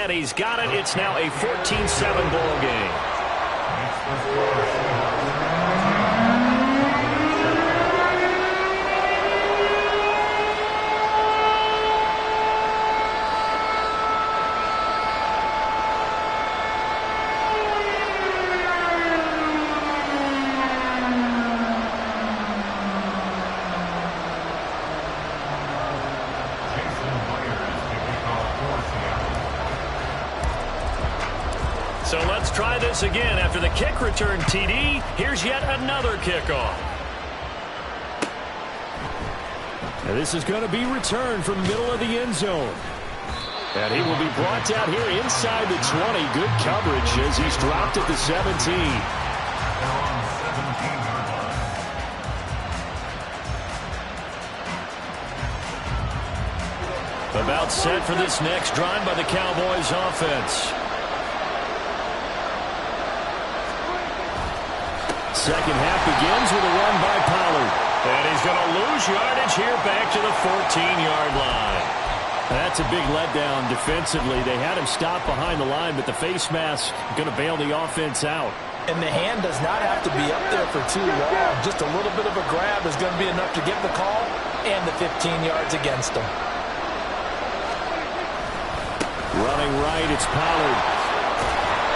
And he's got it. It's now a 14-7 ball game. So let's try this again. After the kick return TD, here's yet another kickoff. And this is going to be returned from middle of the end zone. And he will be brought down here inside the 20. Good coverage as he's dropped at the 17. About set for this next drive by the Cowboys offense. Second half begins with a run by Pollard. And he's going to lose yardage here back to the 14-yard line. That's a big letdown defensively. They had him stop behind the line, but the face mask going to bail the offense out. And the hand does not have to be up there for too long. Just a little bit of a grab is going to be enough to get the call and the 15 yards against him. Running right, it's Pollard.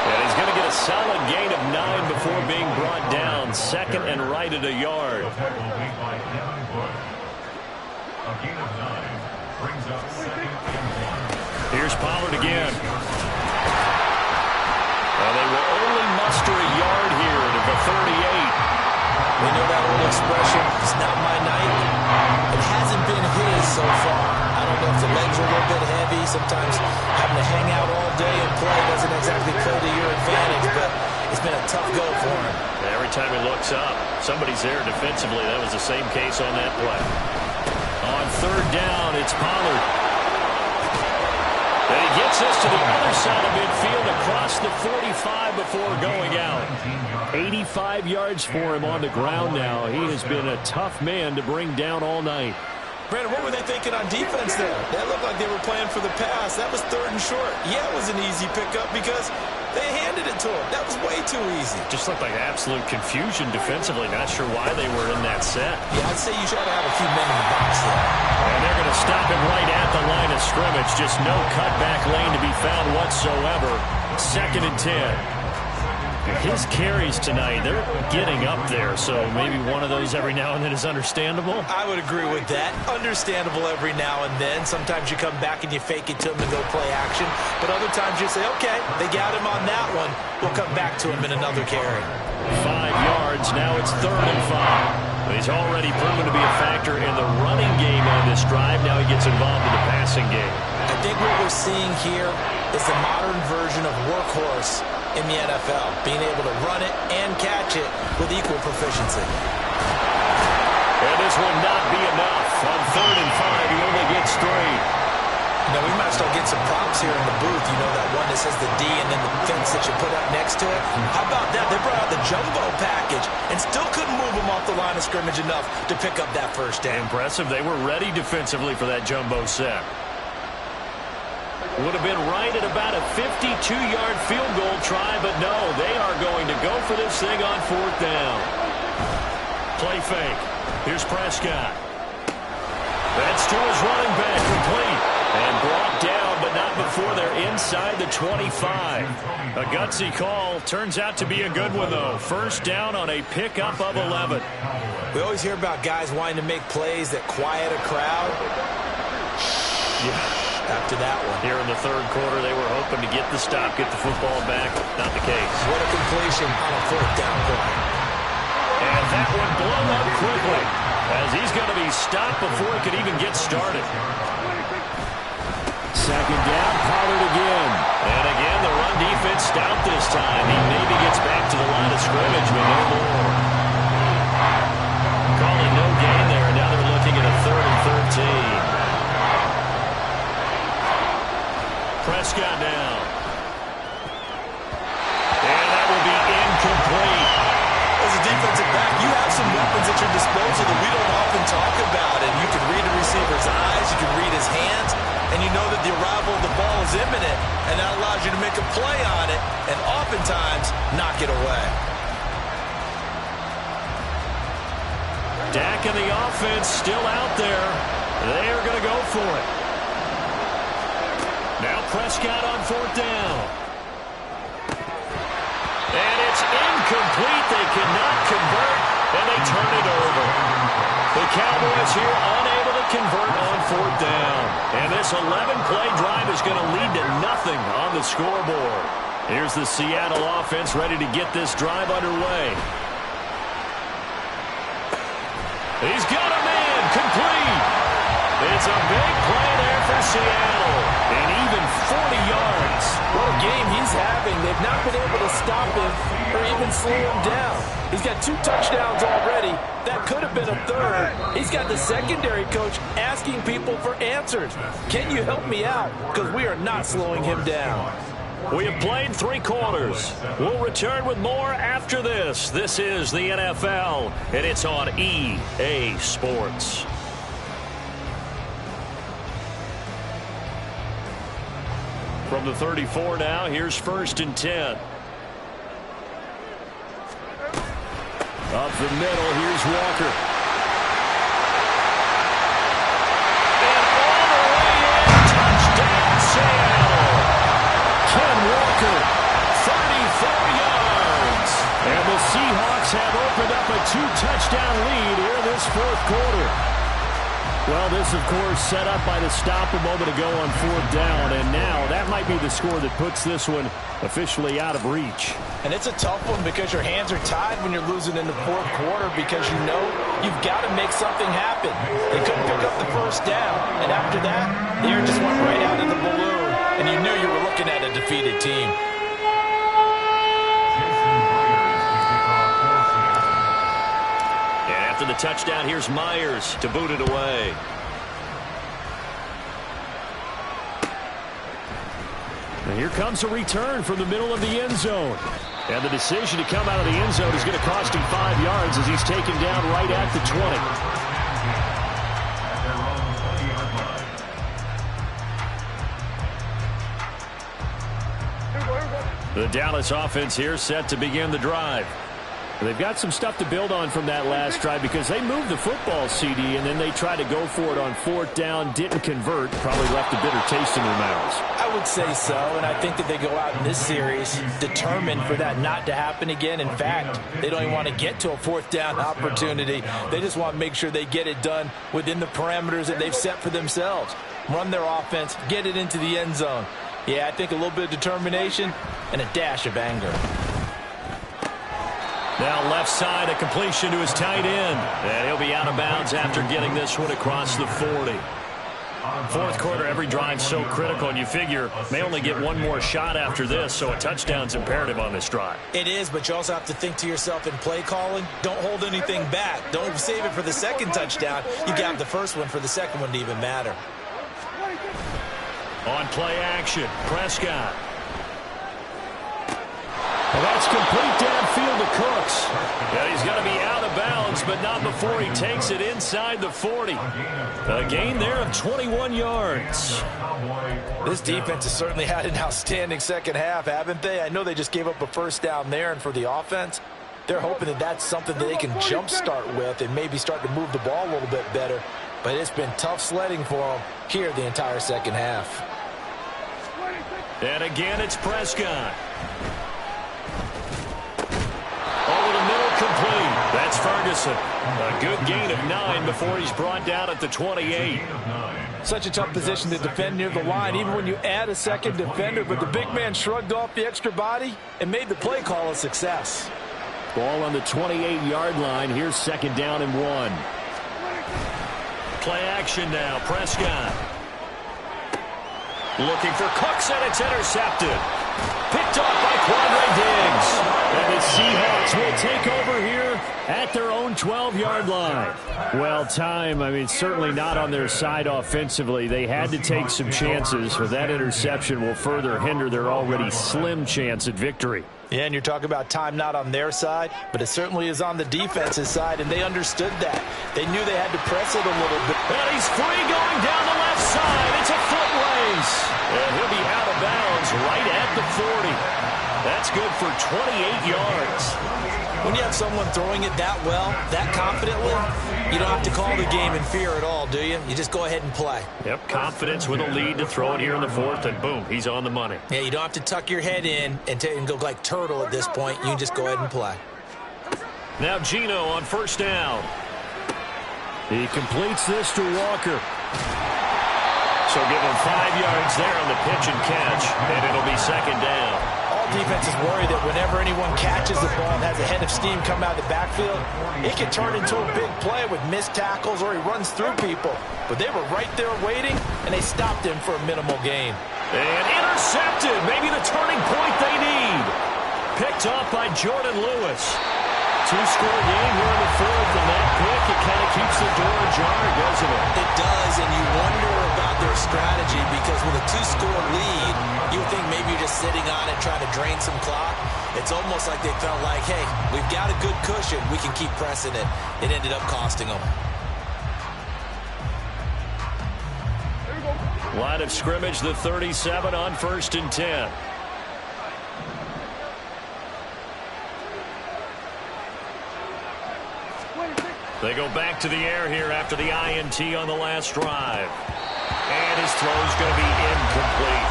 And he's going to get a solid gain of 9 before being brought down. Second and right at a yard. Here's Pollard again. And they will only muster a yard here to the 38. We know that old expression, it's not my night. It hasn't been his so far. I don't know if the legs are a little bit heavy. Sometimes having to hang out all day and play doesn't exactly play to your advantage, but it's been a tough go for him. Every time he looks up, somebody's there defensively. That was the same case on that play. On third down, it's Pollard. And he gets us to the other side of midfield across the 45 before going out. 85 yards for him on the ground now. He has been a tough man to bring down all night. Brandon, what were they thinking on defense there? That looked like they were playing for the pass. That was third and short. Yeah, it was an easy pickup because they handed it to him. That was way too easy. Just looked like absolute confusion defensively. Not sure why they were in that set. Yeah, I'd say you should have a few men in the box there. And they're going to stop him right at the line of scrimmage. Just no cutback lane to be found whatsoever. Second and 10. His carries tonight, they're getting up there, so maybe one of those every now and then is understandable. I would agree with that. Understandable every now and then. Sometimes you come back and you fake it to him and go play action. But other times you say, okay, they got him on that one. We'll come back to him in another carry. 5 yards. Now it's third and 5. He's already proven to be a factor in the running game on this drive. Now he gets involved in the passing game. I think what we're seeing here is the modern version of workhorse in the NFL, being able to run it and catch it with equal proficiency. And this will not be enough. On third and 5, he only gets 3. Now, we might start getting some props here in the booth. You know that one that says the D and then the fence that you put up next to it? How about that? They brought out the jumbo package and still couldn't move them off the line of scrimmage enough to pick up that first down. Impressive. They were ready defensively for that jumbo set. Would have been right at about a 52-yard field goal try, but no, they are going to go for this thing on fourth down. Play fake. Here's Prescott. That's to his running back, complete. And brought down, but not before they're inside the 25. A gutsy call. Turns out to be a good one, though. First down on a pickup of 11. We always hear about guys wanting to make plays that quiet a crowd. Yeah. After that one. Here in the third quarter, they were hoping to get the stop, get the football back. Not the case. What a completion on a fourth down play. And that one blown up quickly as he's going to be stopped before he could even get started. Second down, Pollard again. And again, the run defense stout this time. He maybe gets back to the line of scrimmage, but no more. Calling no gain there. Now they're looking at a 3rd and 13. Prescott down. And that will be incomplete. As a defensive back, you have some weapons at your disposal that we don't often talk about. And you can read a receiver's eyes, you can read his hands, and you know that the arrival of the ball is imminent. and that allows you to make a play on it and oftentimes knock it away. Dak and the offense still out there. They are going to go for it. Now Prescott on 4th down. And it's incomplete. They cannot convert, and they turn it over. The Cowboys here unable to convert on 4th down. And this 11-play drive is going to lead to nothing on the scoreboard. Here's the Seattle offense ready to get this drive underway. He's got a man complete. It's a big play there for Seattle. And even 40 yards. What a game he's having. They've not been able to stop him or even slow him down. He's got 2 touchdowns already. That could have been a 3rd. He's got the secondary coach asking people for answers. Can you help me out? Because we are not slowing him down. We have played 3 quarters. We'll return with more after this. This is the NFL, and it's on EA Sports. From the 34 now, here's 1st and 10. Up the middle, here's Walker. And all the way in, touchdown Seattle. Ken Walker, 34 yards. And the Seahawks have opened up a 2-touchdown lead here in this 4th quarter. Well, this, of course, set up by the stop a moment ago on 4th down, and now that might be the score that puts this one officially out of reach. And it's a tough one because your hands are tied when you're losing in the 4th quarter because you know you've got to make something happen. They couldn't pick up the 1st down, and after that, the air just went right out of the balloon, and you knew you were looking at a defeated team. After the touchdown, here's Myers to boot it away. And here comes a return from the middle of the end zone. And the decision to come out of the end zone is going to cost him 5 yards as he's taken down right at the 20. The Dallas offense here set to begin the drive. They've got some stuff to build on from that last drive because they moved the football, CD, and then they tried to go for it on 4th down, didn't convert, probably left a bitter taste in their mouths. I would say so, and I think that they go out in this series determined for that not to happen again. In fact, they don't even want to get to a 4th down opportunity. They just want to make sure they get it done within the parameters that they've set for themselves. Run their offense, get it into the end zone. Yeah, I think a little bit of determination and a dash of anger. Now left side, a completion to his tight end. And he'll be out of bounds after getting this one across the 40. 4th quarter, every drive so critical, and you figure may only get one more shot after this, so a touchdown's imperative on this drive. It is, but you also have to think to yourself in play calling, don't hold anything back. Don't save it for the 2nd touchdown. You got the 1st one for the 2nd one to even matter. On play action, Prescott. Well, that's complete downfield to Cooks. Yeah, he's going to be out of bounds, but not before he takes it inside the 40. A gain there of 21 yards. This defense has certainly had an outstanding 2nd half, haven't they? I know they just gave up a 1st down there, and for the offense, they're hoping that that's something that they can jumpstart with and maybe start to move the ball a little bit better. But it's been tough sledding for them here the entire 2nd half. And again, it's Prescott. Over the middle, complete. That's Ferguson. A good gain of 9 before he's brought down at the 28. Such a tough position to defend near the line, even when you add a 2nd defender. But the big man shrugged off the extra body and made the play call a success. Ball on the 28-yard line. Here's 2nd down and 1. Play action now. Prescott. Looking for Cooks, and it's intercepted. Picked off by Quadre Diggs. And the Seahawks will take over here at their own 12-yard line. Well, certainly not on their side offensively. They had to take some chances, but that interception will further hinder their already slim chance at victory. Yeah, and you're talking about time not on their side, but it certainly is on the defense's side, and they understood that. They knew they had to press it a little bit. And he's free going down the left side. It's a foot race. And he'll be out of bounds right at the 40. That's good for 28 yards. When you have someone throwing it that well, that confidently, you don't have to call the game in fear at all, do you? You just go ahead and play. Yep, confidence with a lead to throw it here in the fourth, and boom, he's on the money. Yeah, you don't have to tuck your head in and go like turtle at this point. You can just go ahead and play. Now Gino on first down. He completes this to Walker. So give him 5 yards there on the pitch and catch, and it'll be second down. All defenses worry that whenever anyone catches the ball and has a head of steam come out of the backfield, it can turn into a big play with missed tackles or he runs through people. But they were right there waiting, and they stopped him for a minimal gain. And intercepted. Maybe the turning point they need. Picked off by Jordan Lewis. Two-score game here in the fourth, and that pick, it kind of keeps the door ajar, doesn't it? It does, and you wonder about their strategy because with a two-score lead, you would think maybe you're just sitting on it trying to drain some clock. It's almost like they felt like, hey, we've got a good cushion. We can keep pressing it. It ended up costing them. Line of scrimmage, the 37 on 1st and 10. They go back to the air here after the INT on the last drive. And his throw's going to be incomplete.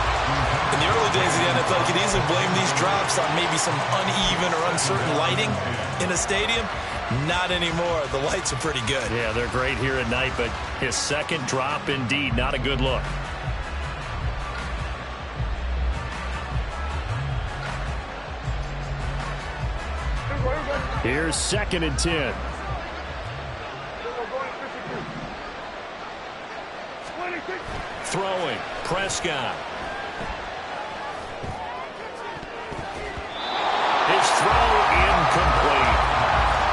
In the early days of the NFL, you could easily blame these drops on maybe some uneven or uncertain lighting in a stadium. Not anymore. The lights are pretty good. Yeah, they're great here at night, but his second drop, indeed, not a good look. Here's 2nd and 10. Throwing, Prescott. His throw incomplete.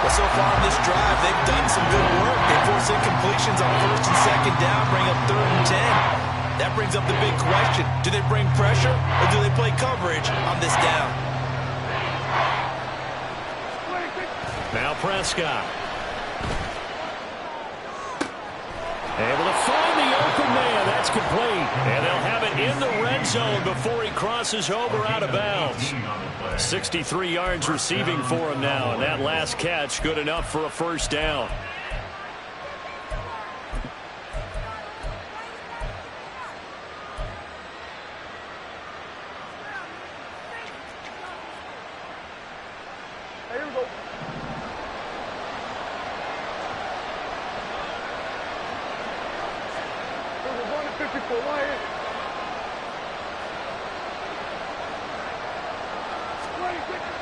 Well, so far in this drive, they've done some good work. They force incompletions on 1st and 2nd down, bring up 3rd and 10. That brings up the big question. Do they bring pressure or do they play coverage on this down? Now Prescott. Able to find the open man. That's complete. And they'll have it in the red zone before he crosses over out of bounds. 63 yards receiving for him now. And that last catch good enough for a first down.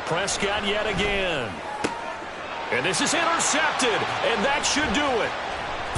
Prescott yet again. And this is intercepted, and that should do it.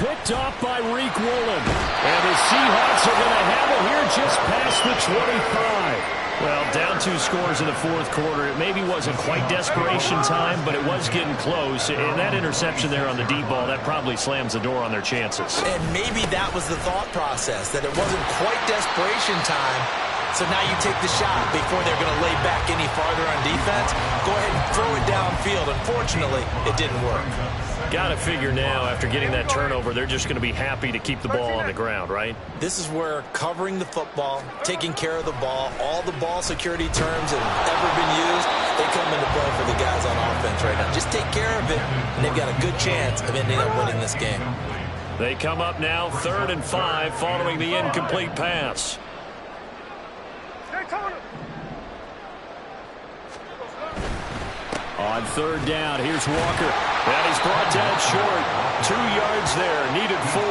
Picked off by Reek Woolen. And the Seahawks are going to have it here just past the 25. Well, down 2 scores in the fourth quarter. It maybe wasn't quite desperation time, but it was getting close. And that interception there on the deep ball, that probably slams the door on their chances. And maybe that was the thought process, that it wasn't quite desperation time. So now you take the shot before they're going to lay back any farther on defense. Go ahead and throw it downfield. Unfortunately, it didn't work. Got to figure now, after getting that turnover, they're just going to be happy to keep the ball on the ground, right? This is where covering the football, taking care of the ball, all the ball security terms that have ever been used, they come into play for the guys on offense right now. Just take care of it, and they've got a good chance of ending up winning this game. They come up now 3rd and 5 following the incomplete pass. On 3rd down, here's Walker. And he's brought down short. 2 yards there, needed 4.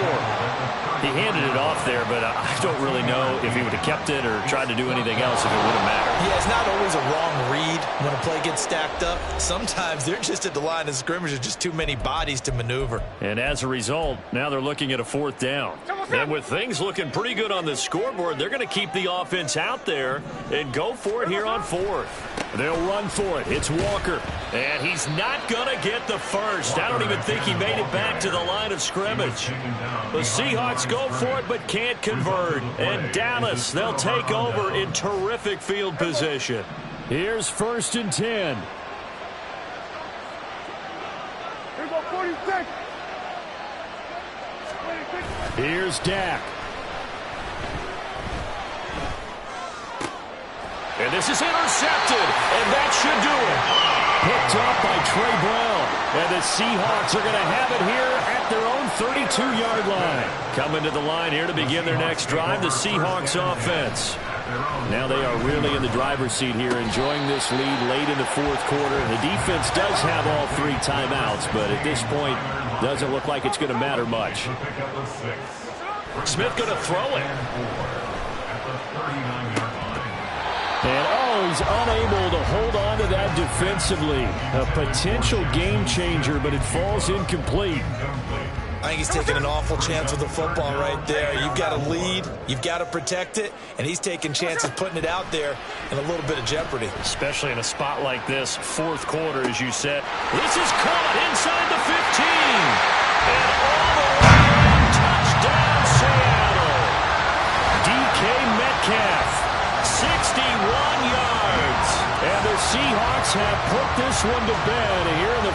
He handed it off there, but I don't really know if he would have kept it or tried to do anything else if it would have mattered. Yeah, it's not always a wrong read when a play gets stacked up. Sometimes they're just at the line of scrimmage. There's just too many bodies to maneuver. And as a result, now they're looking at a 4th down. And with things looking pretty good on the scoreboard, they're going to keep the offense out there and go for it here on 4th. They'll run for it. It's Walker. And he's not going to get the first. I don't even think he made it back to the line of scrimmage. The Seahawks go for it but can't convert. And Dallas, they'll take over in terrific field position. Here's 1st and 10. Here's our 46. Here's Dak. And this is intercepted, and that should do it. Picked up by Trey Brown. And the Seahawks are going to have it here at their own 32-yard line. Coming to the line here to begin their next drive, the Seahawks offense. Now they are really in the driver's seat here, enjoying this lead late in the fourth quarter. The defense does have all 3 timeouts, but at this point, doesn't look like it's going to matter much. Smith going to throw it. And, he's unable to hold on to that defensively. A potential game changer, but it falls incomplete. I think he's taking an awful chance with the football right there. You've got to lead, you've got to protect it, and he's taking chances putting it out there in a little bit of jeopardy. Especially in a spot like this, fourth quarter, as you said. This is caught inside the 15. And all the way in, touchdown Seattle. DK Metcalf, 61 yards. And the Seahawks have put this one to bed here in the...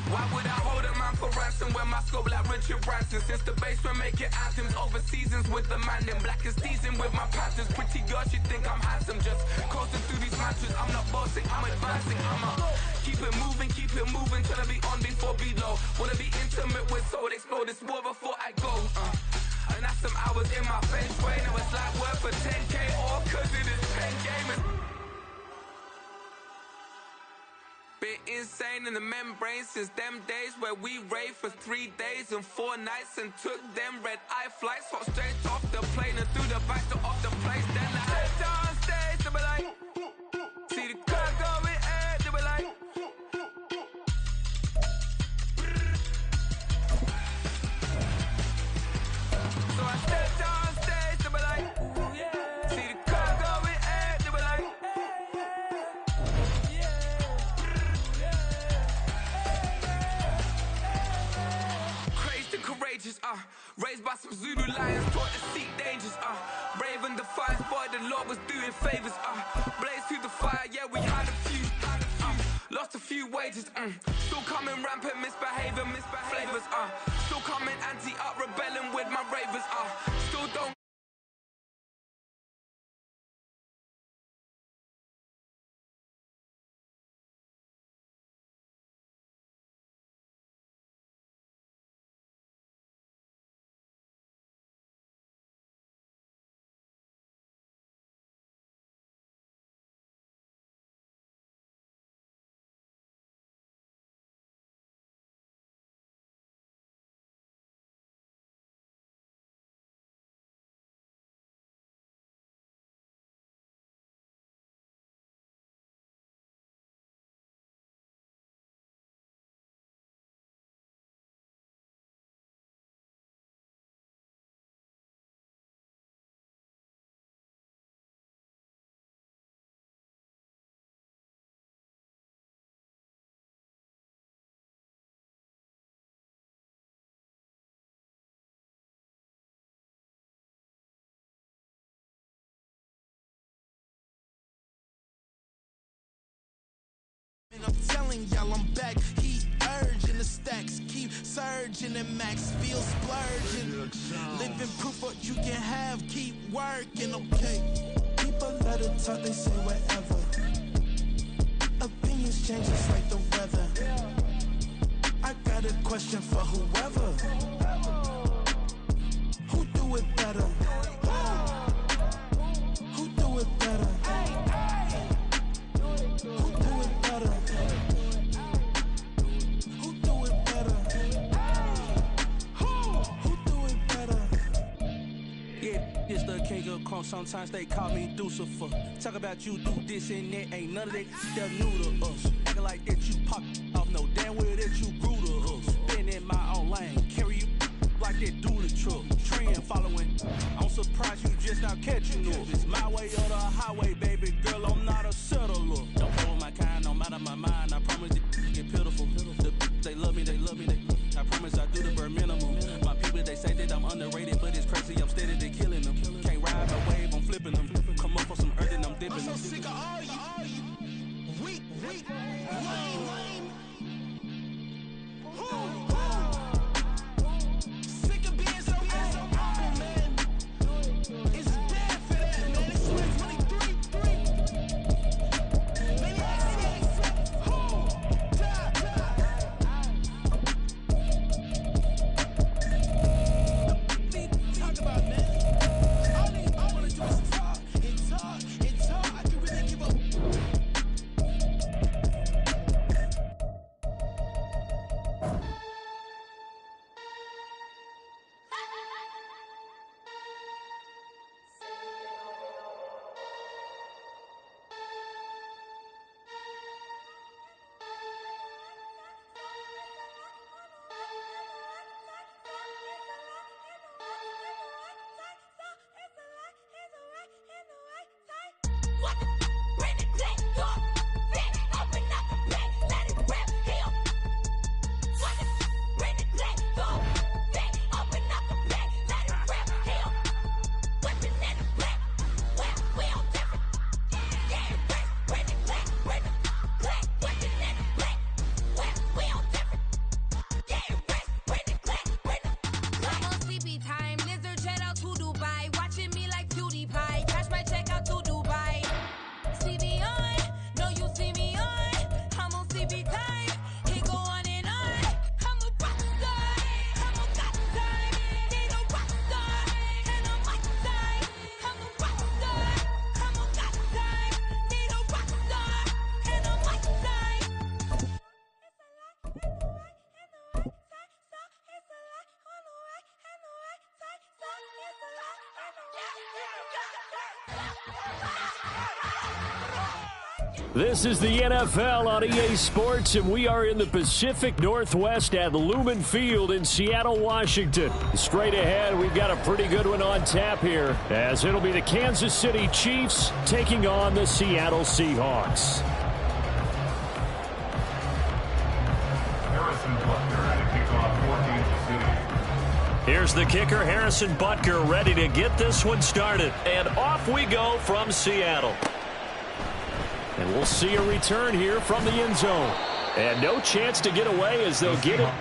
Why would I hold a man for ransom when my scope like Richard Branson? Since the basement making items over seasons with the man in black is seasoned with my patterns. Pretty girl, she think I'm handsome. Just coasting through these matches. I'm not bossing, I'm advancing. I'ma keep it moving, trying to be on before below. Wanna be intimate with soul, explore this war before I go. And that's some hours in my feng shui. Now it's like work for 10K all cause it is pen gaming. Been insane in the membrane since them days where we raved for 3 days and 4 nights and took them red-eye flights. Hot straight off the plane and through the back door of the place. Then I stepped on stage, they were like, see the car going air, they were like, so I stepped on stage, they were like, see the car going air, they were like, courageous, raised by some Zulu lions, taught to seek dangers, brave and defiant, boy, the Lord was doing favors, blaze through the fire, yeah, we had a few, lost a few wages, still coming rampant, misbehaving, flavors, still coming anti-up, rebelling with my ravers, still don't. I'm telling y'all I'm back. Heat urging the stacks, keep surging and max feel splurging. Living proof what you can have, keep working, okay. People let it talk, they say whatever. Opinions change just like the weather. I got a question for whoever. Who do it better? Who do it better? Who do it better? Who do it better? Who do it better? Yeah, this the king of crunk. Sometimes they call me Lucifer. Talk about you do this and that. Ain't none of that. They're new to us. Acting like that you pop off. No damn well that you grew to us. Been in my own lane. Carry you like that do the truck. Trend following. I'm surprised you just now catching up. It's my way or the highway, baby girl. I'm not a settler. Don't follow my kind, I'm out of my mind. I promise they get pitiful. They love me, I promise I do the bare minimum. My people, they say that I'm underrated, but it's crazy. I'm This is the NFL on EA Sports, and we are in the Pacific Northwest at Lumen Field in Seattle, Washington. Straight ahead, we've got a pretty good one on tap here, as it'll be the Kansas City Chiefs taking on the Seattle Seahawks. Here's the kicker, Harrison Butker, ready to get this one started. And off we go from Seattle. And we'll see a return here from the end zone. And no chance to get away as they'll get it.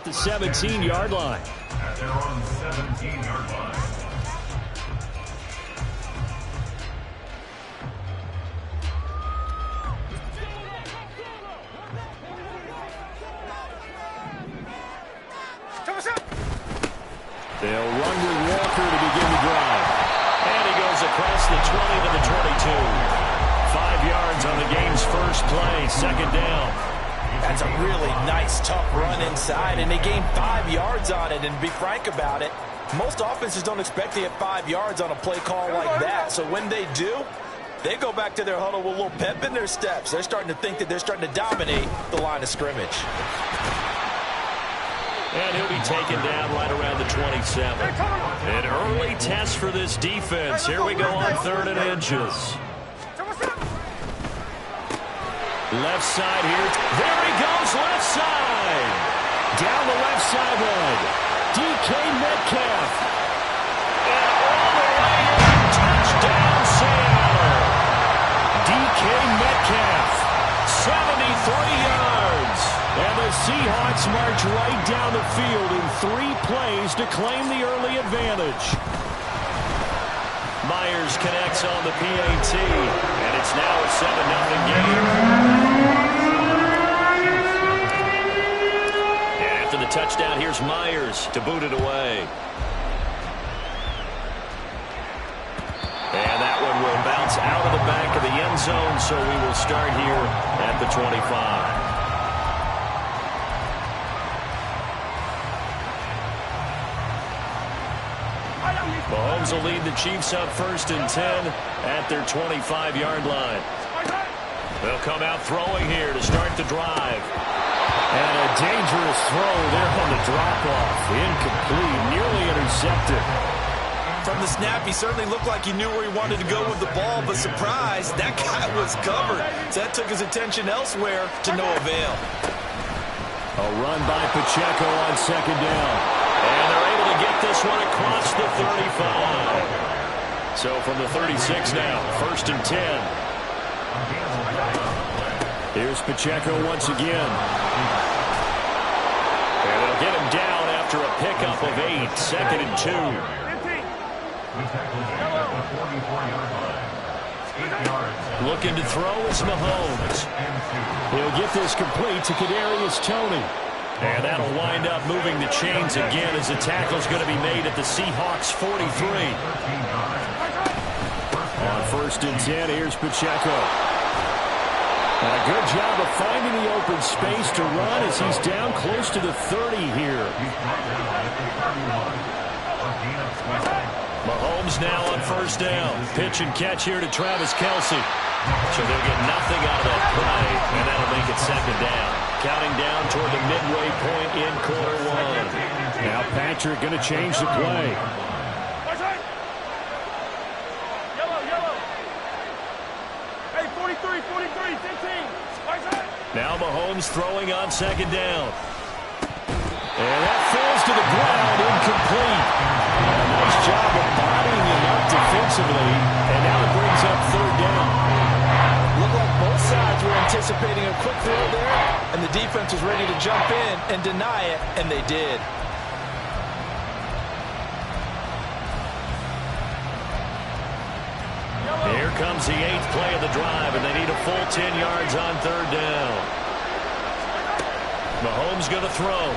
The 17-yard line. At their own 17-yard line. They'll run with Walker to begin the drive. And he goes across the 20 to the 22. 5 yards on the game's first play, second down. That's a really nice, tough run inside, and they gained 5 yards on it. And to be frank about it, most offenses don't expect to get 5 yards on a play call like that. So when they do, they go back to their huddle with a little pep in their steps. They're starting to think that they're starting to dominate the line of scrimmage. And he'll be taken down right around the 27. An early test for this defense. Here we go on 3rd and inches. Left side here. There he goes, left side. Down the left sideline. DK Metcalf. And all the way in. Touchdown, Seattle. DK Metcalf. 73 yards. And the Seahawks march right down the field in 3 plays to claim the early advantage. Myers connects on the PAT, and it's now a 7-0 game. And after the touchdown, here's Myers to boot it away. And that one will bounce out of the back of the end zone, so we will start here at the 25. Mahomes will lead the Chiefs up 1st and 10 at their 25-yard line. They'll come out throwing here to start the drive. And a dangerous throw there on the drop-off. Incomplete, nearly intercepted. From the snap, he certainly looked like he knew where he wanted to go with the ball, but surprise, that guy was covered. So that took his attention elsewhere to no avail. A run by Pacheco on 2nd down. And they're able to get this one across the 35. So from the 36 now, 1st and 10. Here's Pacheco once again. And they'll get him down after a pickup of 8. 2nd and 2. Looking to throw is Mahomes. He'll get this complete to Kadarius Toney. And that'll wind up moving the chains again as the tackle's going to be made at the Seahawks 43. On 1st and 10, here's Pacheco. And a good job of finding the open space to run as he's down close to the 30 here. Mahomes now on 1st down. Pitch and catch here to Travis Kelce. So they'll get nothing out of that play, and that'll make it 2nd down. Counting down toward the midway point in quarter 1. Now Patrick going to change the play. Hey, 43, 15. Now Mahomes throwing on 2nd down. And that falls to the ground, incomplete. A nice job of bodying him up defensively, and now it brings up 3rd down. Looked like both sides were anticipating a quick throw there, and the defense was ready to jump in and deny it, and they did. Here comes the 8th play of the drive, and they need a full 10 yards on 3rd down. Mahomes going to throw.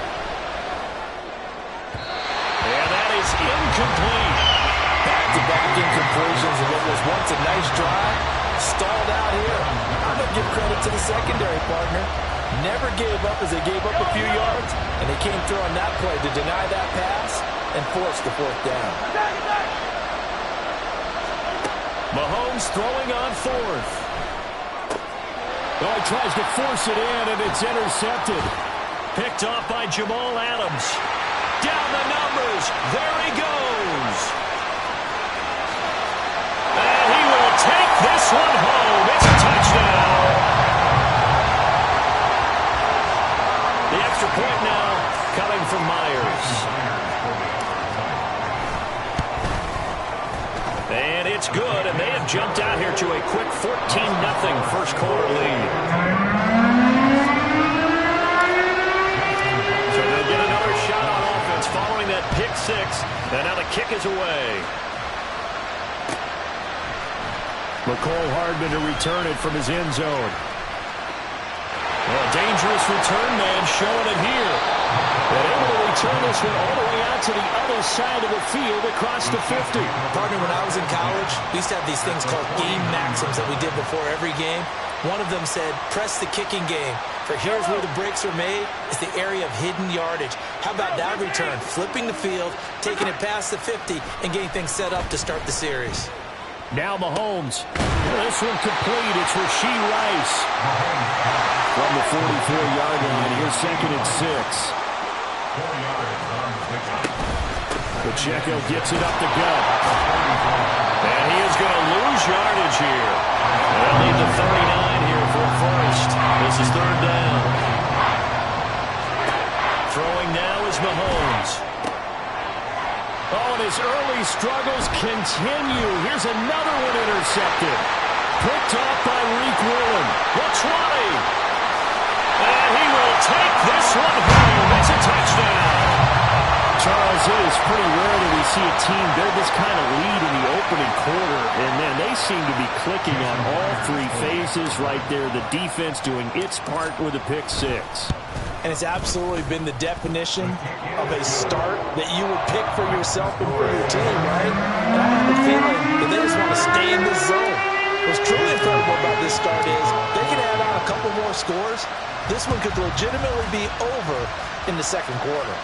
And that is incomplete. Back-to-back incompletions of what was once a nice drive. Stalled out here. I'm going to give credit to the secondary partner. Never gave up as they gave up a few yards, and they came through on that play to deny that pass and force the 4th down. Mahomes throwing on 4th. Oh, he tries to force it in, and it's intercepted. Picked off by Jamal Adams. Down the numbers. There he goes. And he will take this one home. It's a touchdown. The extra point now coming from Myers. And it's good, and they have jumped out here to a quick 14-0 first quarter lead. So they'll get another shot on offense following that pick 6, and now the kick is away. McCole Hardman to return it from his end zone. Well, dangerous return man showing it here. But able to return this one all the way out to the other side of the field across the 50. Partner, when I was in college, we used to have these things called game maxims that we did before every game. One of them said, press the kicking game. For here's where the breaks are made. It's the area of hidden yardage. How about that return? Flipping the field, taking it past the 50, and getting things set up to start the series. Now Mahomes. This one complete. It's Rashee Rice. From the 44-yard line, here's 2nd and 6. Pacheco gets it up the gut. And he is going to lose yardage here. They'll need the 39 here for 1st. This is 3rd down. Throwing now is Mahomes. Oh, and his early struggles continue. Here's another one intercepted. Picked off by Reek Woolen. The 20. And he will take this one home. It's a touchdown. Charles, it is pretty rare that we see a team build this kind of lead in the opening quarter. And, man, they seem to be clicking on all 3 phases right there. The defense doing its part with a pick 6. And it's absolutely been the definition of a start that you would pick for yourself and for your team, right? And I have a feeling that they just want to stay in this zone. What's truly incredible about this start is they can add on a couple more scores. This one could legitimately be over in the 2nd quarter.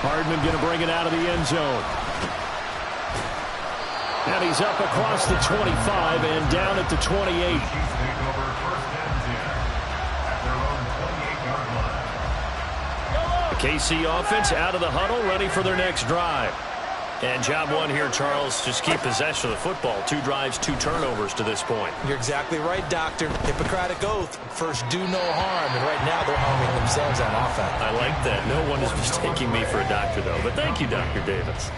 Hardman going to bring it out of the end zone. And he's up across the 25 and down at the 28. The KC offense out of the huddle, ready for their next drive. And job 1 here, Charles, just keep possession of the football. 2 drives, 2 turnovers to this point. You're exactly right, Doctor. Hippocratic oath. First, do no harm. And right now, they're harming themselves on offense. I like that. No one is mistaking me for a doctor, though. But thank you, Dr. Davis.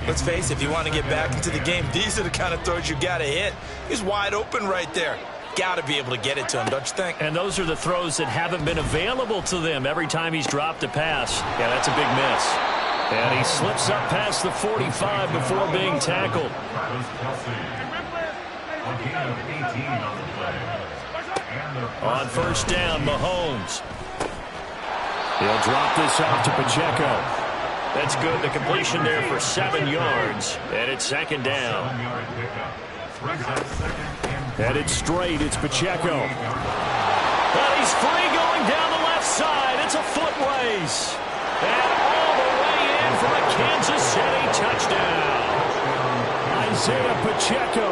Let's face it, if you want to get back into the game, these are the kind of throws you got to hit. He's wide open right there. Got to be able to get it to him, don't you think? And those are the throws that haven't been available to them every time he's dropped a pass. Yeah, that's a big miss. And he slips up past the 45 before being tackled. On first down, Mahomes. He'll drop this off to Pacheco. That's good. The completion there for 7 yards. And it's second down. Headed straight, it's Pacheco. But he's free going down the left side. It's a foot race. And all the way in for a Kansas City touchdown. Isaiah Pacheco,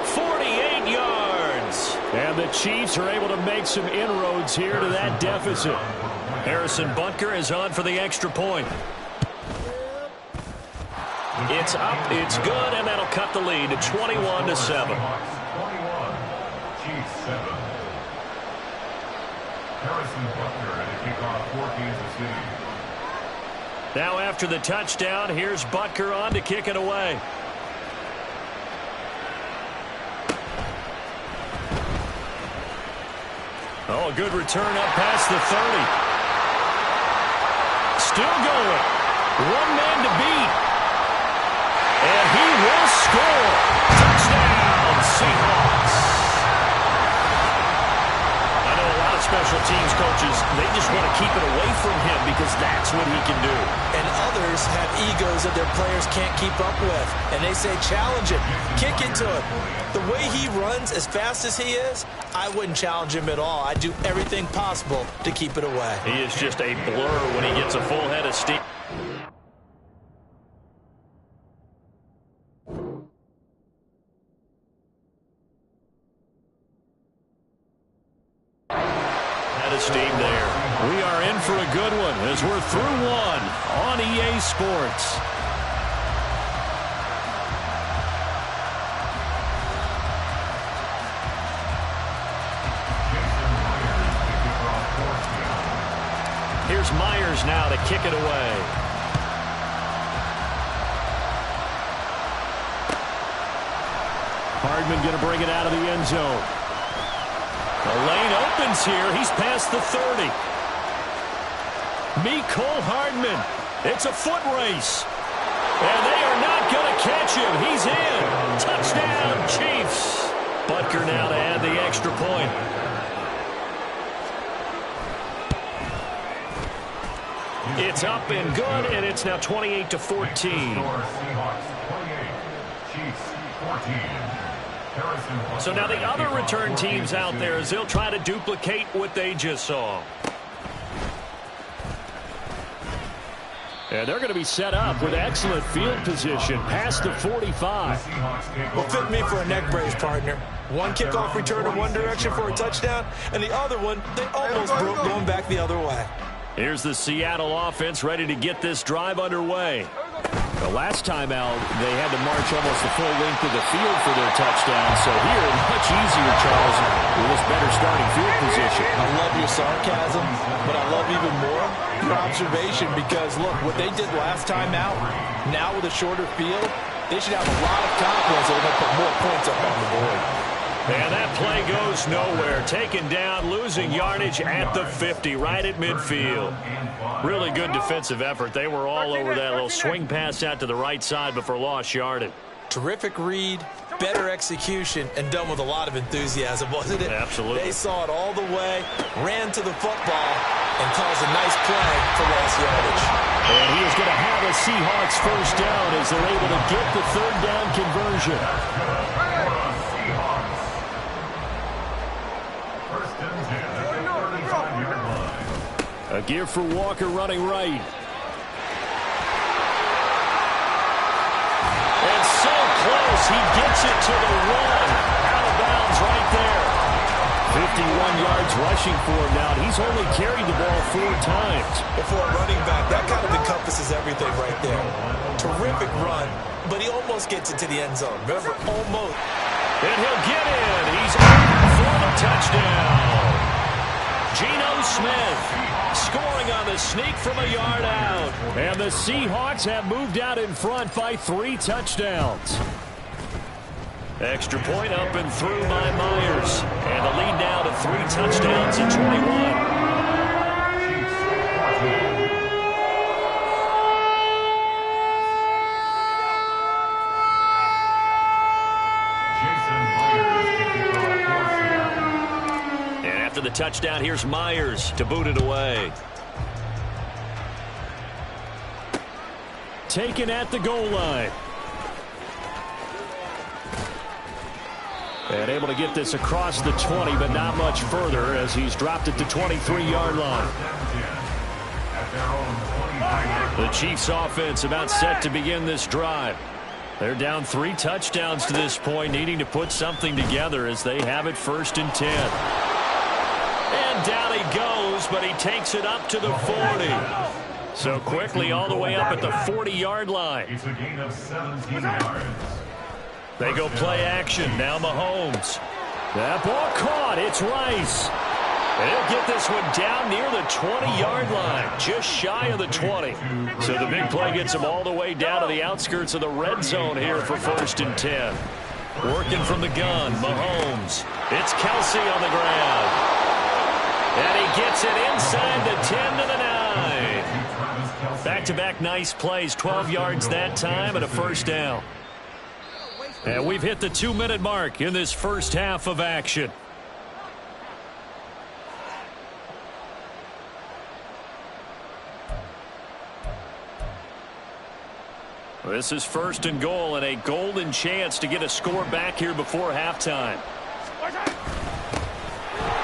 48 yards. And the Chiefs are able to make some inroads here to that deficit. Harrison Butker is on for the extra point. It's up, it's good, and that'll cut the lead to 21-7. 21, Chiefs 7. Harrison Butker at a kickoff for Kansas City. Now after the touchdown, here's Butker on to kick it away. Oh, a good return up past the 30. Still going. One man to beat. And he will score. Touchdown, Seahawks. I know a lot of special teams coaches, they just want to keep it away from him because that's what he can do. And others have egos that their players can't keep up with. And they say, challenge it. Kick it to him. The way he runs as fast as he is, I wouldn't challenge him at all. I'd do everything possible to keep it away. He is just a blur when he gets a full head of steam. Steam there. We are in for a good one as we're through one on EA Sports. Here's Myers now to kick it away. Hardman going to bring it out of the end zone. The lane opens here. He's past the 30. Mecole Hardman. It's a foot race. And they are not going to catch him. He's in. Touchdown, Chiefs. Butker now to add the extra point. It's up and good, and it's now 28-14. Seahawks 28, Chiefs 14. So now the other return teams out there, as they'll try to duplicate what they just saw. And they're going to be set up with excellent field position past the 45. Well, fit me for a neck brace, partner. One kickoff return in one direction for a touchdown, and the other one, they almost broke going back the other way. Here's the Seattle offense ready to get this drive underway. The last time out, they had to march almost the full length of the field for their touchdown. So here, much easier, Charles, with this better starting field position. I love your sarcasm, but I love even more your observation because, look, what they did last time out, now with a shorter field, they should have a lot of confidence that they're going to put more points up on the board. And that play goes nowhere. Taken down, losing yardage at the 50, right at midfield. Really good defensive effort. They were all over that little swing pass out to the right side before lost yardage. Terrific read, better execution, and done with a lot of enthusiasm, wasn't it? Absolutely. They saw it all the way, ran to the football, and caused a nice play for lost yardage. And he is going to have a Seahawks first down as they're able to get the third down conversion. A gear for Walker running right. And so close. He gets it to the one. Out of bounds right there. 51 yards rushing for him now. He's only carried the ball 4 times. For a running back, that kind of encompasses everything right there. Terrific run, but he almost gets it to the end zone. Remember, almost. And he'll get in. He's in for the touchdown. Geno Smith. Scoring on the sneak from a yard out. And the Seahawks have moved out in front by 3 touchdowns. Extra point up and through by Myers. And the lead now to 3 touchdowns at 21. The touchdown, here's Myers to boot it away. Taken at the goal line. And able to get this across the 20, but not much further as he's dropped it to 23-yard line. The Chiefs offense about set to begin this drive. They're down 3 touchdowns to this point, needing to put something together as they have it 1st and 10. And down he goes, but he takes it up to the 40. So quickly all the way up at the 40-yard line. It's a gain of 17 yards. They go play action. Now Mahomes. That ball caught. It's Rice. And he'll get this one down near the 20-yard line, just shy of the 20. So the big play gets him all the way down to the outskirts of the red zone here for 1st and 10. Working from the gun, Mahomes. It's Kelsey on the ground. And he gets it inside the 10 to the 9. Back-to-back nice plays, 12 yards that time and a 1st down. And we've hit the 2-minute mark in this first half of action. This is 1st and goal and a golden chance to get a score back here before halftime.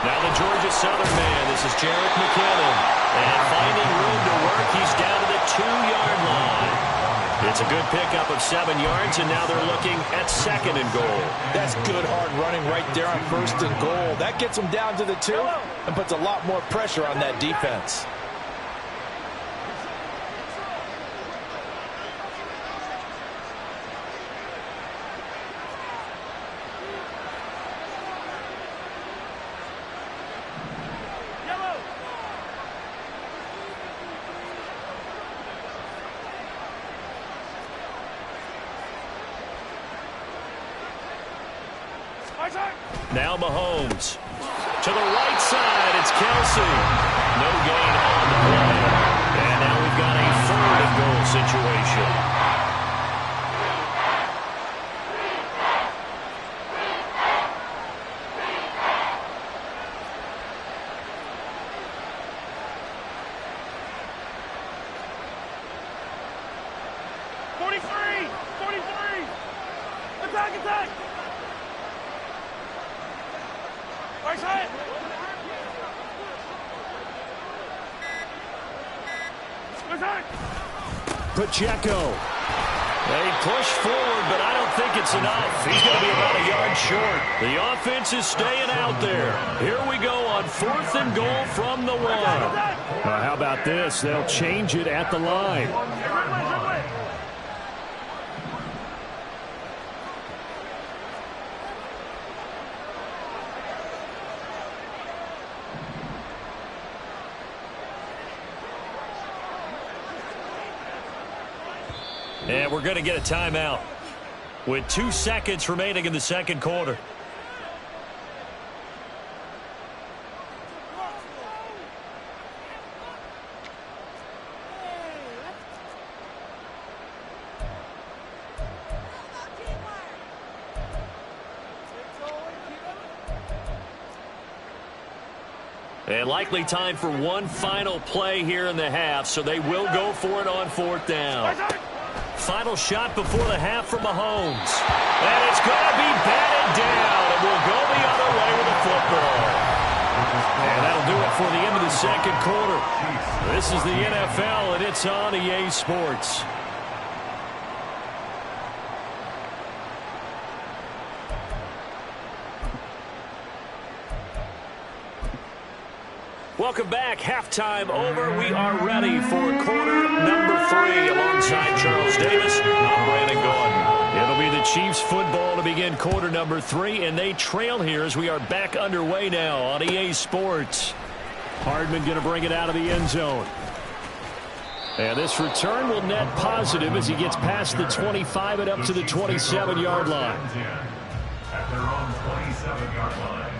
Now the Georgia Southern man, this is Jarek McKinnon. And finding room to work, he's down to the 2-yard line. It's a good pickup of 7 yards, and now they're looking at 2nd and goal. That's good hard running right there on 1st and goal. That gets them down to the 2 and puts a lot more pressure on that defense. Now Mahomes. To the right side, it's Kelsey. No gain on the play. And now we've got a 3rd and goal situation. Attack! Right side! Pacheco. They push forward, but I don't think it's enough. He's going to be about a yard short. The offense is staying out there. Here we go on 4th and goal from the 1. How about this? They'll change it at the line. And we're going to get a timeout with 2 seconds remaining in the 2nd quarter. And likely time for one final play here in the half, so they will go for it on 4th down. Final shot before the half from Mahomes. And it's going to be batted down, and we'll go the other way with the football. And that'll do it for the end of the 2nd quarter. This is the NFL, and it's on EA Sports. Welcome back. Halftime over. We are ready for quarter number 3. Alongside Charles Davis, I'm Brandon Gaudin. It'll be the Chiefs football to begin quarter number 3, and they trail here as we are back underway now on EA Sports. Hardman going to bring it out of the end zone. And this return will net positive as he gets past the 25 and up to the 27-yard line. At their own 27-yard line.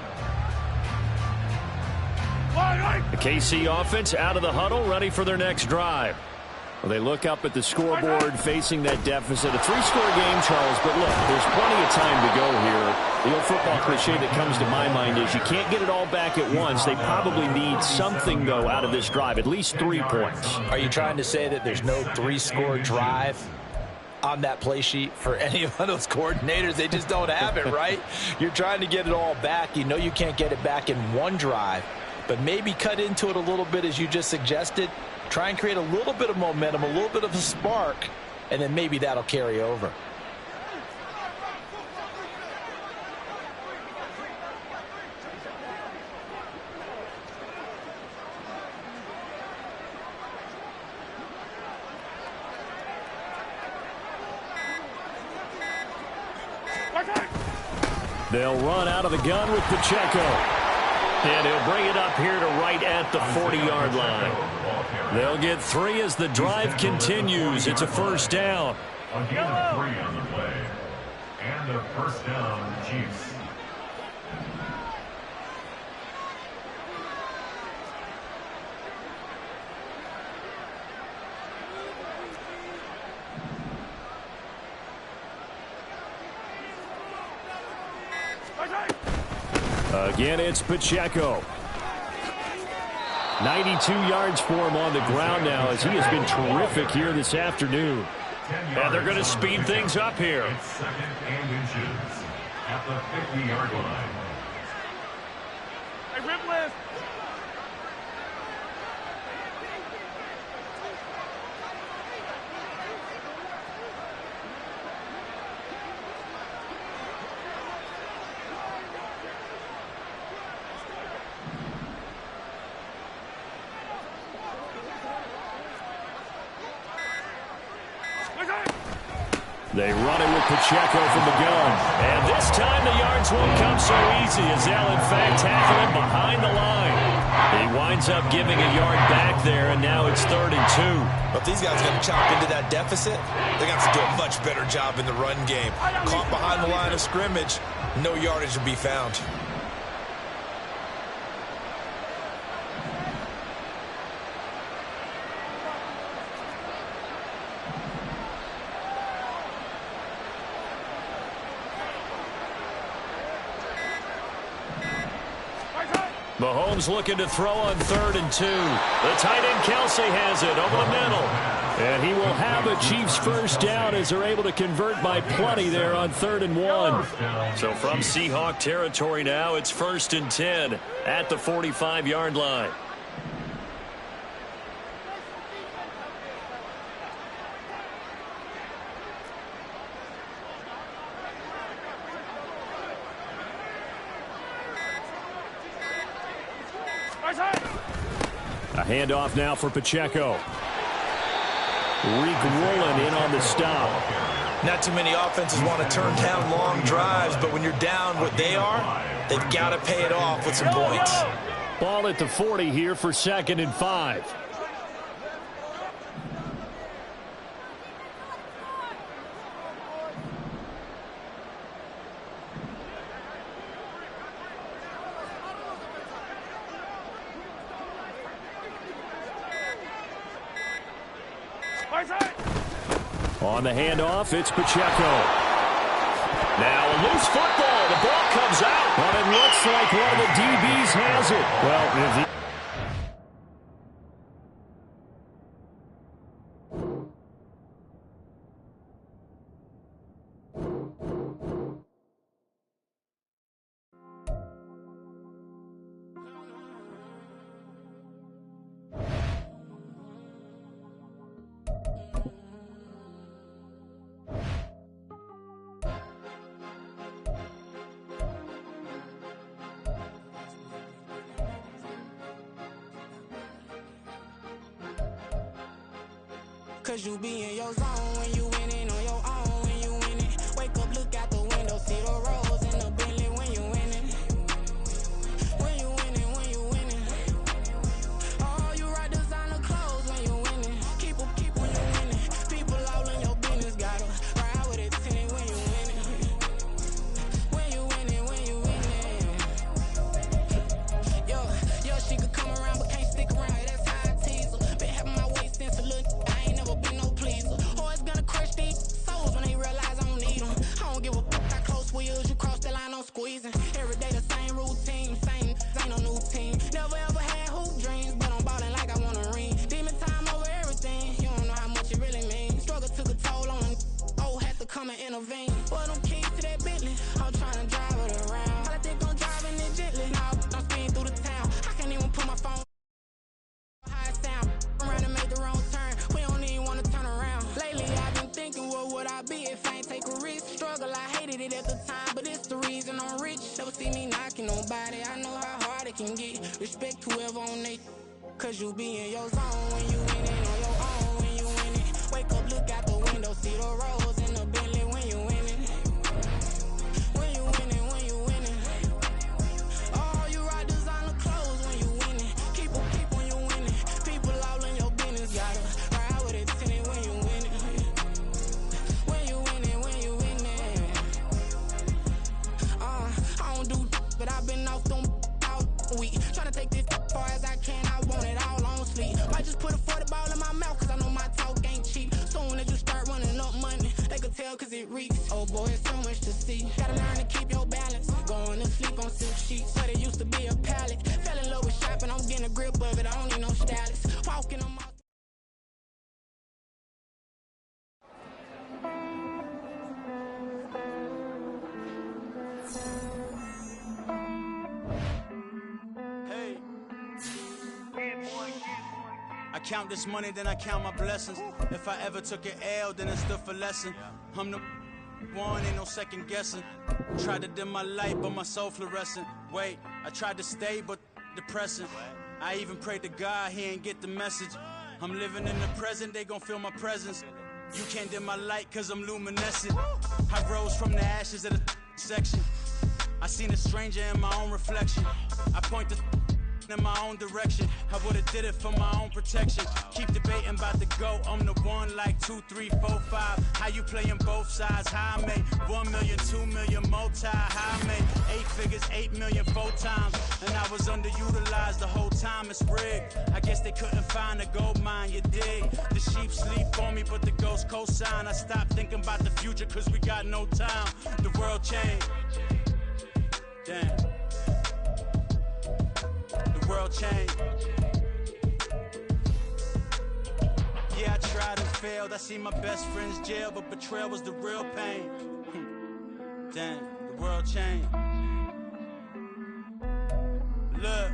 The KC offense out of the huddle, ready for their next drive. Well, they look up at the scoreboard facing that deficit. A 3-score game, Charles, but look, there's plenty of time to go here. The old football cliche that comes to my mind is you can't get it all back at once. They probably need something, though, out of this drive, at least 3 points. Are you trying to say that there's no 3-score drive on that play sheet for any of those coordinators? They just don't have it, right? You're trying to get it all back. You know you can't get it back in one drive, but maybe cut into it a little bit as you just suggested. Try and create a little bit of momentum, a little bit of a spark, and then maybe that'll carry over. They'll run out of the gun with Pacheco. And he'll bring it up here to right at the 40-yard line. They'll get 3 as the drive continues. It's a first down. A gain of 3 on the play. And a first down, Chiefs. Again, it's Pacheco. 92 yards for him on the ground now as he has been terrific here this afternoon. And they're going to speed things up here. It's second and inches at the 50-yard line. Hey, rip list. They run it with Pacheco from the gun. And this time the yards won't come so easy as they'll in fact tackle him behind the line. He winds up giving a yard back there, and now it's 3rd and 2. But if these guys are going to chop into that deficit, they're going to have to do a much better job in the run game. Caught behind the line of scrimmage, no yardage will be found. Mahomes looking to throw on 3rd and 2. The tight end Kelsey has it over the middle. And he will have a Chiefs first down as they're able to convert by plenty there on 3rd and 1. So from Seahawk territory now, it's 1st and 10 at the 45-yard line. A handoff now for Pacheco. Reek Woolen in on the stop. Not too many offenses want to turn down long drives, but when you're down what they are, they've got to pay it off with some points. Ball at the 40 here for 2nd and 5. On the handoff, it's Pacheco. Now a loose football. The ball comes out. But it looks like one of the DBs has it. Well, if he Cause you be in your zone when you winning on your own. When you winning, wake up, look out the window, see the rose in the Bentley when you winning. When you winning, when you winning. Respect whoever on they, cause you be in your zone when you winning on your own when you winning. Wake up, look out the window, see the rose in the Bentley when you winning. When you winning, when you winning. Oh, you rock designer clothes when you winning. Keep when you winning. People all in your business, gotta ride with it tinted when you winning. When you winning, when you winning. I don't do, but I've been off them all week. Tryna take this far as I can, I want it all on sleep. Might just put a 40 ball in my mouth, cause I know my talk ain't cheap. Soon as you start running up money, they could tell cause it reeks. Oh boy, it's so much to see. Gotta learn to keep your balance. Going to sleep on silk sheets, but it used to be a pallet. Fell in love with shopping, I'm getting a grip of it, I don't need no stylist. Walking on my... I count this money, then I count my blessings. If I ever took an L, then it stood for lesson. I'm the one, ain't no second guessing. Tried to dim my light, but my soul fluorescent. Wait, I tried to stay, but depressing. I even prayed to God, he ain't get the message. I'm living in the present, they gon' feel my presence. You can't dim my light, cause I'm luminescent. I rose from the ashes of the section. I seen a stranger in my own reflection. I point the in my own direction. I would've did it for my own protection. Keep debating about the GOAT. I'm the one like 2, 3, 4, 5. How you playing both sides? How I made 1 million, 2 million, multi. How I made 8 figures, 8 million 4 times. And I was underutilized the whole time. It's rigged. I guess they couldn't find a gold mine, you dig? The sheep sleep on me, but the ghost co-sign. I stopped thinking about the future cause we got no time. The world changed. Damn. The world changed. Yeah, I tried and failed. I see my best friends jail, but betrayal was the real pain. Damn, the world changed. Look,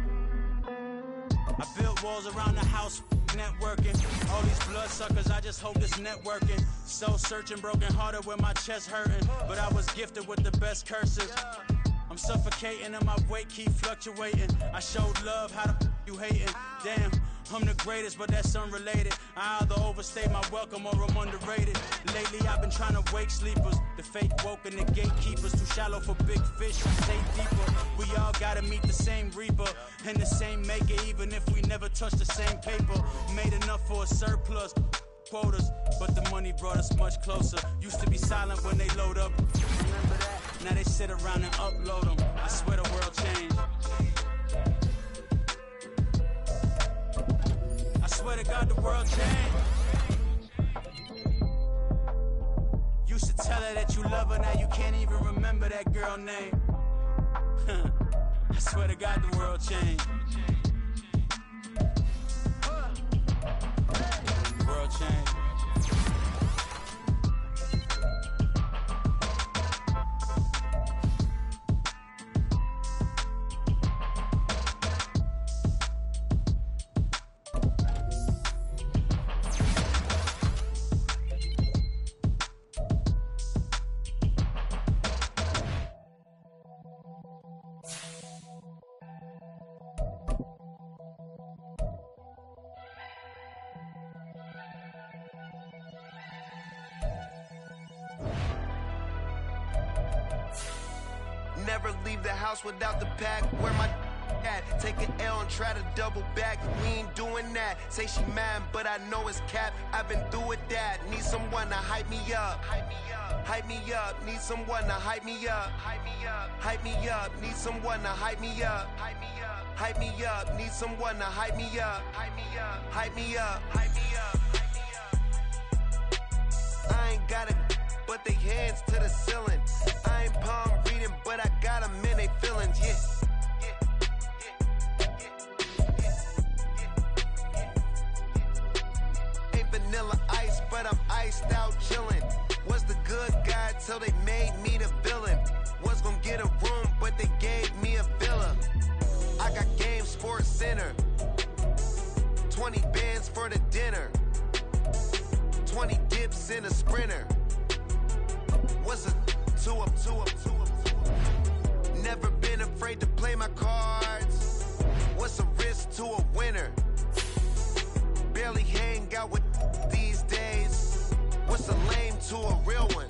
I built walls around the house, networking. All these bloodsuckers, I just hope this networking. Soul searching, broken hearted with my chest hurting. But I was gifted with the best curses. I'm suffocating and my weight keep fluctuating. I showed love, how the you hating? Damn, I'm the greatest, but that's unrelated. I either overstay my welcome or I'm underrated. Lately I've been trying to wake sleepers. The fake woke and the gatekeepers. Too shallow for big fish, I stay deeper. We all gotta meet the same reaper and the same maker, even if we never touch the same paper. Made enough for a surplus. Quotas, but the money brought us much closer. Used to be silent when they load up. Remember that? Now they sit around and upload them. I swear the world changed. I swear to God the world changed. Used to tell her that you love her, now you can't even remember that girl name. I swear to God the world changed. The world changed. Never leave the house without the pack. Where my at? Take an L and try to double back. We ain't doing that. Say she mad, but I know it's cap. I've been through with that. Need someone to hype me up. Hype me up. Hype me up. Need someone to hype me up. Hype me up. Hype me up. Need someone to hype me up. Hype me up. Hype me up. Need someone to hype me up. Hype me up. Hype me up. Hype me up. I ain't got it, but they hands to the ceiling. I ain't palm reading, but I got them in they feelings, yeah. Ain't vanilla ice, but I'm iced out chillin'. Was the good guy till they made me the villain. Was gonna get a room, but they gave me a villa. I got Game Sports Center. 20 bands for the dinner. 20 dips in a sprinter. What's a 2 up, 2 up, 2 up, 2 up? Never been afraid to play my cards. What's a loss to a winner. Barely hang out with these days. What's a lame to a real one?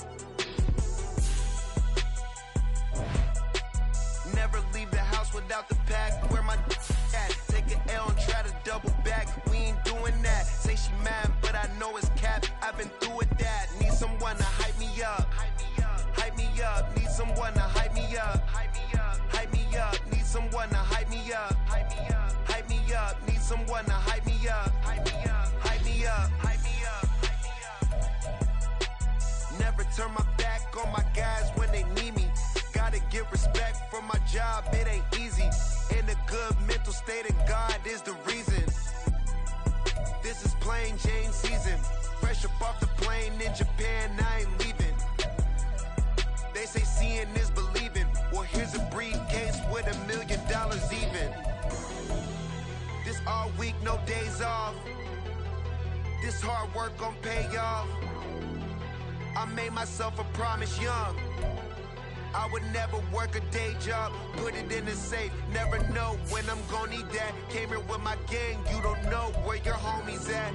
Never leave the house without the pack. Where my at? Take an L and try to double back. We ain't doing that. Say she mad, but I know it's cap. I've been through with that. Need someone to hype me up. Hype me up. Need someone to hype me up. Hype me up. Need someone to hype me up. Hype me up. Need someone to hype me up. Hype me up. Hype me up. Hype me up. Never turn my back on my guys when they need me. Gotta give respect for my job, it ain't easy. In a good mental state, and God is the reason. This is plain Jane season. Fresh up off the plane in Japan, I ain't leaving. They say seeing is believing. Well, here's a briefcase with $1 million even. This all week, no days off. This hard work gon' pay off. I made myself a promise young. I would never work a day job, put it in the safe. Never know when I'm gonna need that. Came here with my gang, you don't know where your homies at.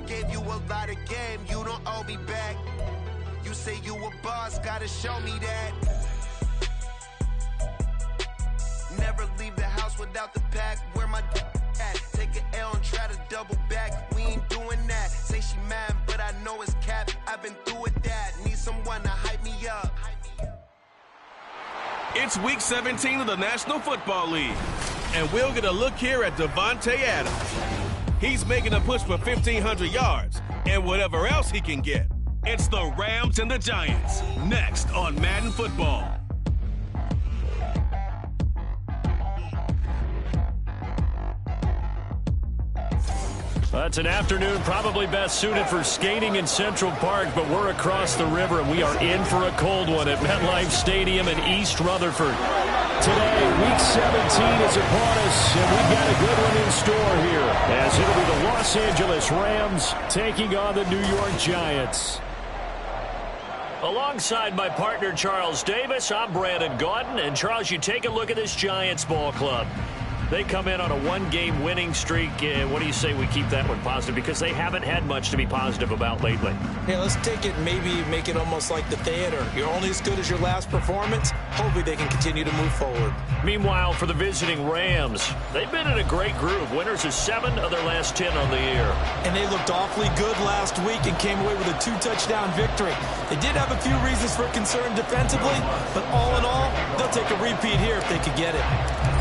Gave you a lot of game, you don't owe me back. You say you a boss, gotta show me that. Never leave the house without the pack. Where my at? Take an L and try to double back. We ain't doing that. Say she mad, but I know it's cap. I've been through with that. Need someone to hype me up. It's Week 17 of the National Football League, and we'll get a look here at Devontae Adams. He's making a push for 1,500 yards and whatever else he can get. It's the Rams and the Giants, next on Madden Football. It's an afternoon probably best suited for skating in Central Park, but we're across the river, and we are in for a cold one at MetLife Stadium in East Rutherford. Today, Week 17 is upon us, and we've got a good one in store here, as it'll be the Los Angeles Rams taking on the New York Giants. Alongside my partner, Charles Davis, I'm Brandon Gaudin. And, Charles, you take a look at this Giants ball club. They come in on a one-game winning streak. What do you say we keep that one positive? Because they haven't had much to be positive about lately. Yeah, let's take it, maybe make it almost like the theater. You're only as good as your last performance. Hopefully they can continue to move forward. Meanwhile, for the visiting Rams, they've been in a great groove. Winners of 7 of their last 10 on the year. And they looked awfully good last week and came away with a 2-touchdown victory. They did have a few reasons for concern defensively, but all in all, they'll take a repeat here if they could get it.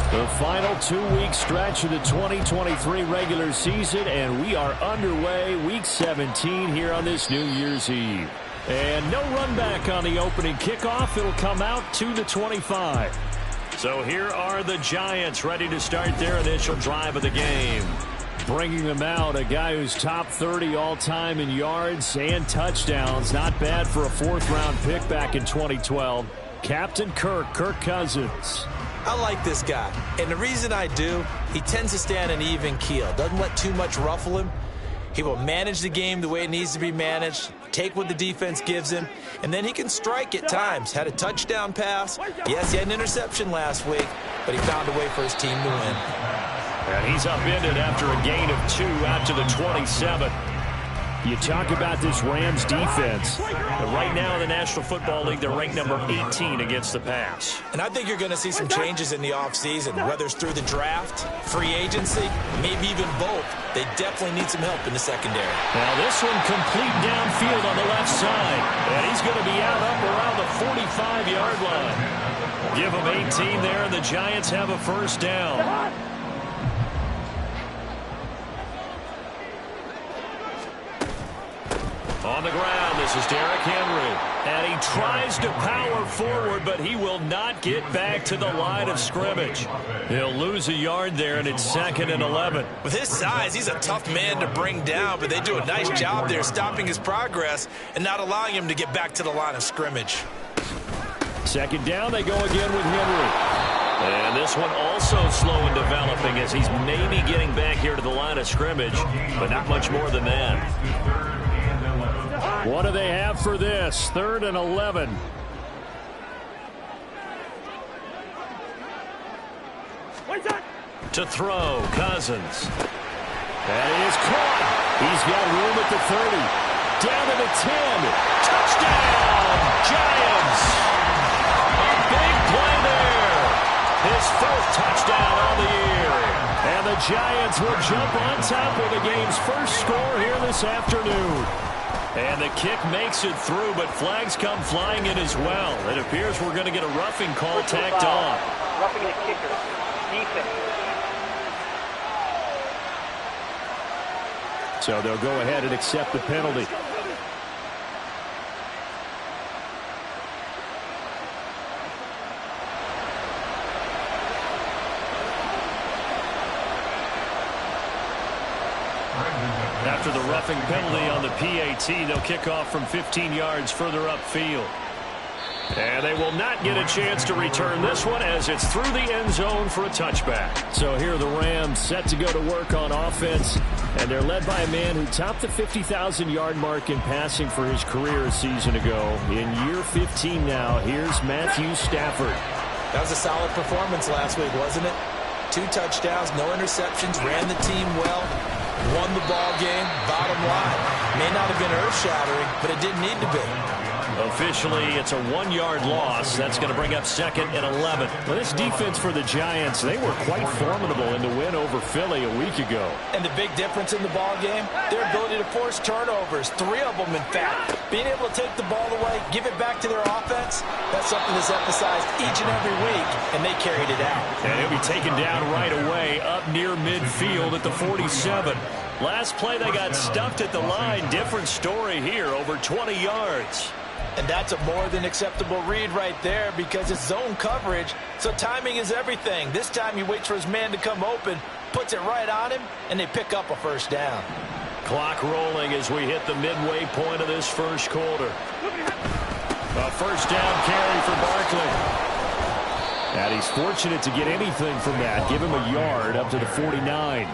The final 2-week stretch of the 2023 regular season, and we are underway, Week 17 here on this New Year's Eve. And no run back on the opening kickoff. It'll come out to the 25. So here are the Giants ready to start their initial drive of the game. Bringing them out, a guy who's top 30 all-time in yards and touchdowns. Not bad for a 4th-round pick back in 2012. Captain Kirk Cousins. I like this guy, and the reason I do, he tends to stay on an even keel. Doesn't let too much ruffle him. He will manage the game the way it needs to be managed, take what the defense gives him, and then he can strike at times. Had a touchdown pass. Yes, he had an interception last week, but he found a way for his team to win. And he's upended after a gain of 2 out to the 27. You talk about this Rams defense. But right now in the National Football League, they're ranked number 18 against the pass. And I think you're going to see some changes in the offseason, whether it's through the draft, free agency, maybe even both. They definitely need some help in the secondary. Now this one complete downfield on the left side. And he's going to be out up around the 45-yard line. Give him 18 there, and the Giants have a first down. On the ground, this is Derrick Henry. And he tries to power forward, but he will not get back to the line of scrimmage. He'll lose a yard there, and it's 2nd and 11. With his size, he's a tough man to bring down, but they do a nice job there stopping his progress and not allowing him to get back to the line of scrimmage. 2nd down, they go again with Henry. And this one also slow in developing as he's maybe getting back here to the line of scrimmage, but not much more than that. What do they have for this? 3rd and 11. To throw, Cousins. That is caught. He's got room at the 30. Down to the 10. Touchdown, Giants. A big play there. His fourth touchdown on the year. And the Giants will jump on top with the game's first score here this afternoon. And the kick makes it through, but flags come flying in as well. It appears we're going to get a roughing call tacked on. Roughing the kicker. Defense. So they'll go ahead and accept the penalty. After the roughing penalty on the PAT, they'll kick off from 15 yards further upfield. And they will not get a chance to return this one as it's through the end zone for a touchback. So here are the Rams set to go to work on offense. And they're led by a man who topped the 50,000-yard mark in passing for his career a season ago. In year 15 now, here's Matthew Stafford. That was a solid performance last week, wasn't it? 2 touchdowns, no interceptions, ran the team well, won the ball game. Bottom line, may not have been earth-shattering, but it didn't need to be. Officially, it's a 1-yard loss. That's going to bring up 2nd and 11. Well, this defense for the Giants, they were quite formidable in the win over Philly a week ago. And the big difference in the ball game, their ability to force turnovers, 3 of them, in fact. Being able to take the ball away, give it back to their offense, that's something that's emphasized each and every week, and they carried it out. And he'll be taken down right away up near midfield at the 47. Last play, they got stuffed at the line. Different story here, over 20 yards. And that's a more than acceptable read right there because it's zone coverage, so timing is everything. This time he waits for his man to come open, puts it right on him, and they pick up a first down. Clock rolling as we hit the midway point of this first quarter. A first down carry for Barkley. And he's fortunate to get anything from that. Give him a yard up to the 49.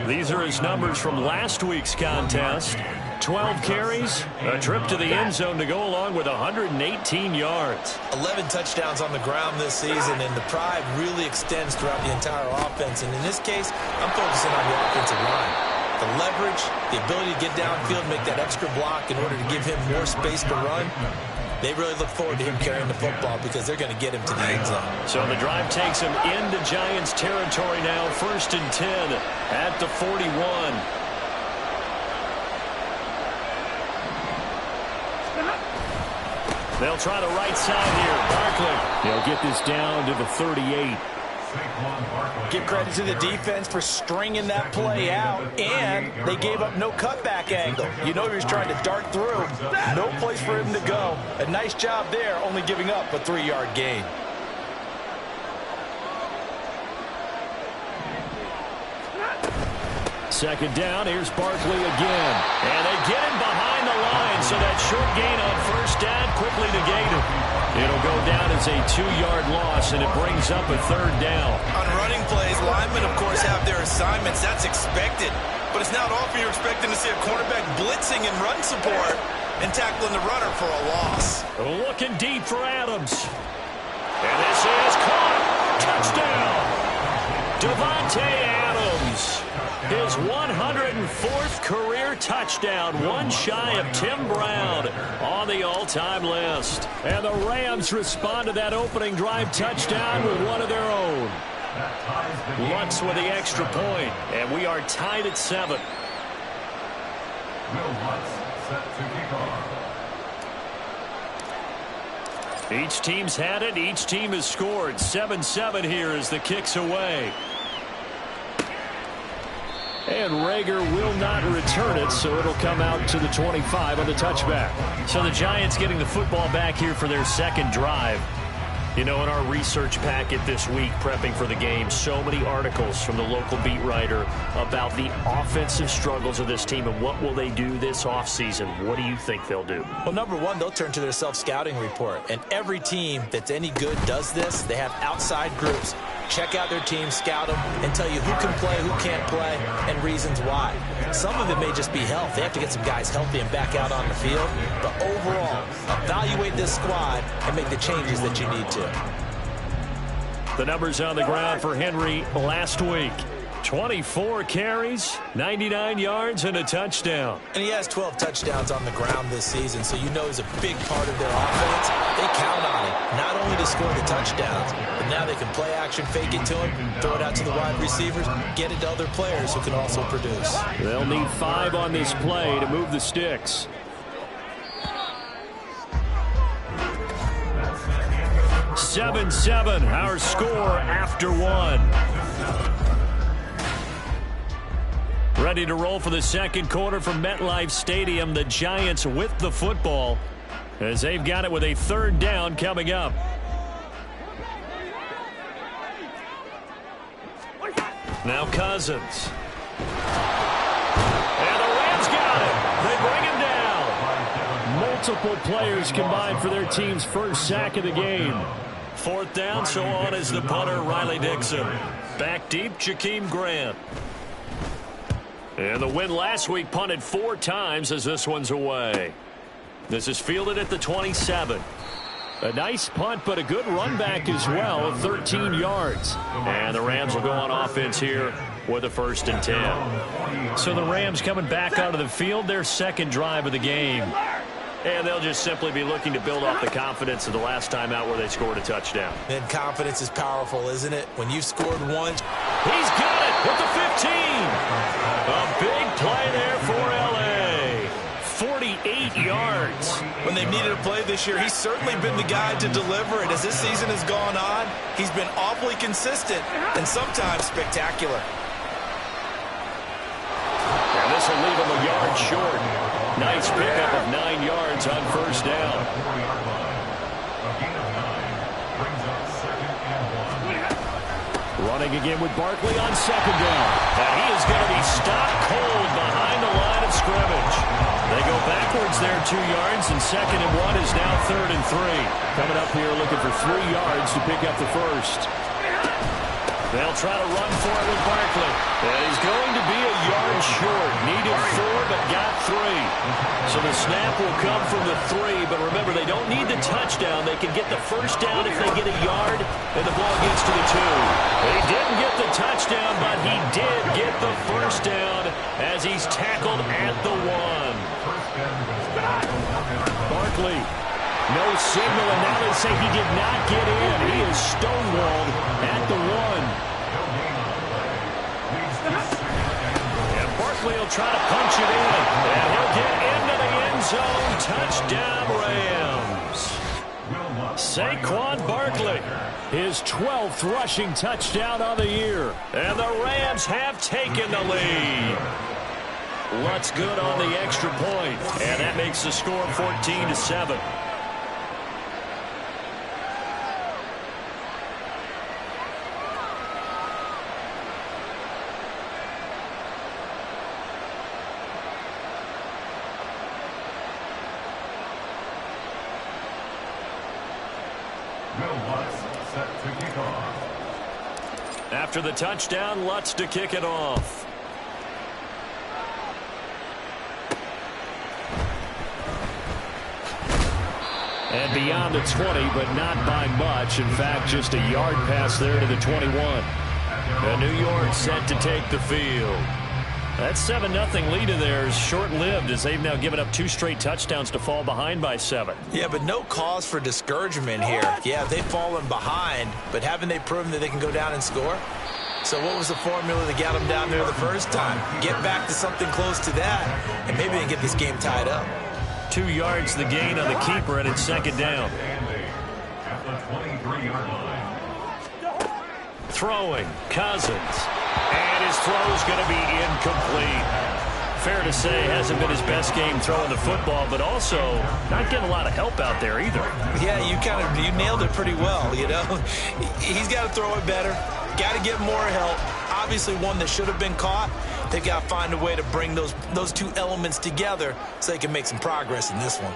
These are his numbers from last week's contest. 12 carries, a trip to the end zone to go along with 118 yards. 11 touchdowns on the ground this season, and the pride really extends throughout the entire offense. And in this case, I'm focusing on the offensive line. The leverage, the ability to get downfield, make that extra block in order to give him more space to run. They really look forward to him carrying the football because they're going to get him to the end zone. So the drive takes him into Giants territory now, 1st and 10 at the 41. They'll try the right side here. Barkley. He'll get this down to the 38. Give credit to the defense for stringing that play out, and they gave up no cutback angle. You know he was trying to dart through. No place for him to go. A nice job there, only giving up a 3-yard gain. Second down, here's Barkley again. And they get him behind the line, so that short gain on first down quickly negated. It'll go down as a 2-yard loss, and it brings up a 3rd down. On running plays, linemen, of course, have their assignments. That's expected. But it's not often you're expecting to see a cornerback blitzing in run support and tackling the runner for a loss. Looking deep for Adams. And this is caught. Touchdown. Davante Adams. His 104th career touchdown, one shy of Tim Brown on the all-time list. And the Rams respond to that opening drive touchdown with one of their own. Lutz with the extra point, and we are tied at 7. Each team's had it. Each team has scored. 7-7 here as the kick's away. And Rager will not return it, so it'll come out to the 25 on the touchback. So the Giants getting the football back here for their second drive. You know, in our research packet this week, prepping for the game, so many articles from the local beat writer about the offensive struggles of this team and what will they do this offseason. What do you think they'll do? Well, number one, they'll turn to their self-scouting report. And every team that's any good does this. They have outside groups. Check out their team, scout them, and tell you who can play, who can't play, and reasons why. Some of it may just be health. They have to get some guys healthy and back out on the field. But overall, evaluate this squad and make the changes that you need to. The numbers on the ground for Henry last week. 24 carries, 99 yards, and a touchdown. And he has 12 touchdowns on the ground this season, so you know he's a big part of their offense. They count on him, not only to score the touchdowns, but now they can play action, fake it to him, throw it out to the wide receivers, get it to other players who can also produce. They'll need 5 on this play to move the sticks. 7-7, our score after 1. Ready to roll for the second quarter from MetLife Stadium. The Giants with the football as they've got it with a 3rd down coming up. Now Cousins. And the Rams got it. They bring him down. Multiple players combined for their team's first sack of the game. 4th down, so on is the punter, Riley Dixon. Back deep, Jakeem Grant. And the win last week punted 4 times as this one's away. This is fielded at the 27. A nice punt, but a good run back as well of 13 yards. And the Rams will go on offense here with a 1st and 10. So the Rams coming back onto the field, their second drive of the game. And they'll just simply be looking to build off the confidence of the last time out where they scored a touchdown. And confidence is powerful, isn't it? When you've scored once. He's got it with the 15. A big play there for L.A. 48 yards. When they've needed a play this year, he's certainly been the guy to deliver it. As this season has gone on, he's been awfully consistent and sometimes spectacular. And this will leave him a yard short. Nice pickup of 9 yards on 1st down. Running again with Barkley on 2nd down. And he is going to be stopped cold behind the line of scrimmage. They go backwards there 2 yards, and 2nd and 1 is now 3rd and 3. Coming up here looking for 3 yards to pick up the 1st. They'll try to run for it with Barkley. And he's going to be a yard short. Needed 4, but got 3. So the snap will come from the 3, but remember, they don't need the touchdown. They can get the 1st down if they get a yard, and the ball gets to the 2. He didn't get the touchdown, but he did get the 1st down as he's tackled at the 1. Barkley. No signal, and now they say he did not get in. He is stonewalled at the 1. And Barkley will try to punch it in. And he'll get into the end zone. Touchdown, Rams. Saquon Barkley, his 12th rushing touchdown of the year. And the Rams have taken the lead. Lutz good on the extra point. And that makes the score 14-7. After the touchdown, Lutz to kick it off. And beyond the 20, but not by much. In fact, just a yard pass there to the 21. And New York set to take the field. That 7-0 lead of theirs short-lived as they've now given up 2 straight touchdowns to fall behind by 7. Yeah, but no cause for discouragement here. Yeah, they've fallen behind, but haven't they proven that they can go down and score? So what was the formula that got them down there the first time? Get back to something close to that, and maybe they can get this game tied up. 2 yards the gain on the keeper, and it's 2nd down. Throwing, Cousins. And his throw is going to be incomplete. Fair to say, hasn't been his best game throwing the football, but also not getting a lot of help out there either. Yeah, you nailed it pretty well, you know. He's got to throw it better. Got to get more help. Obviously one that should have been caught. They've got to find a way to bring those 2 elements together so they can make some progress in this one.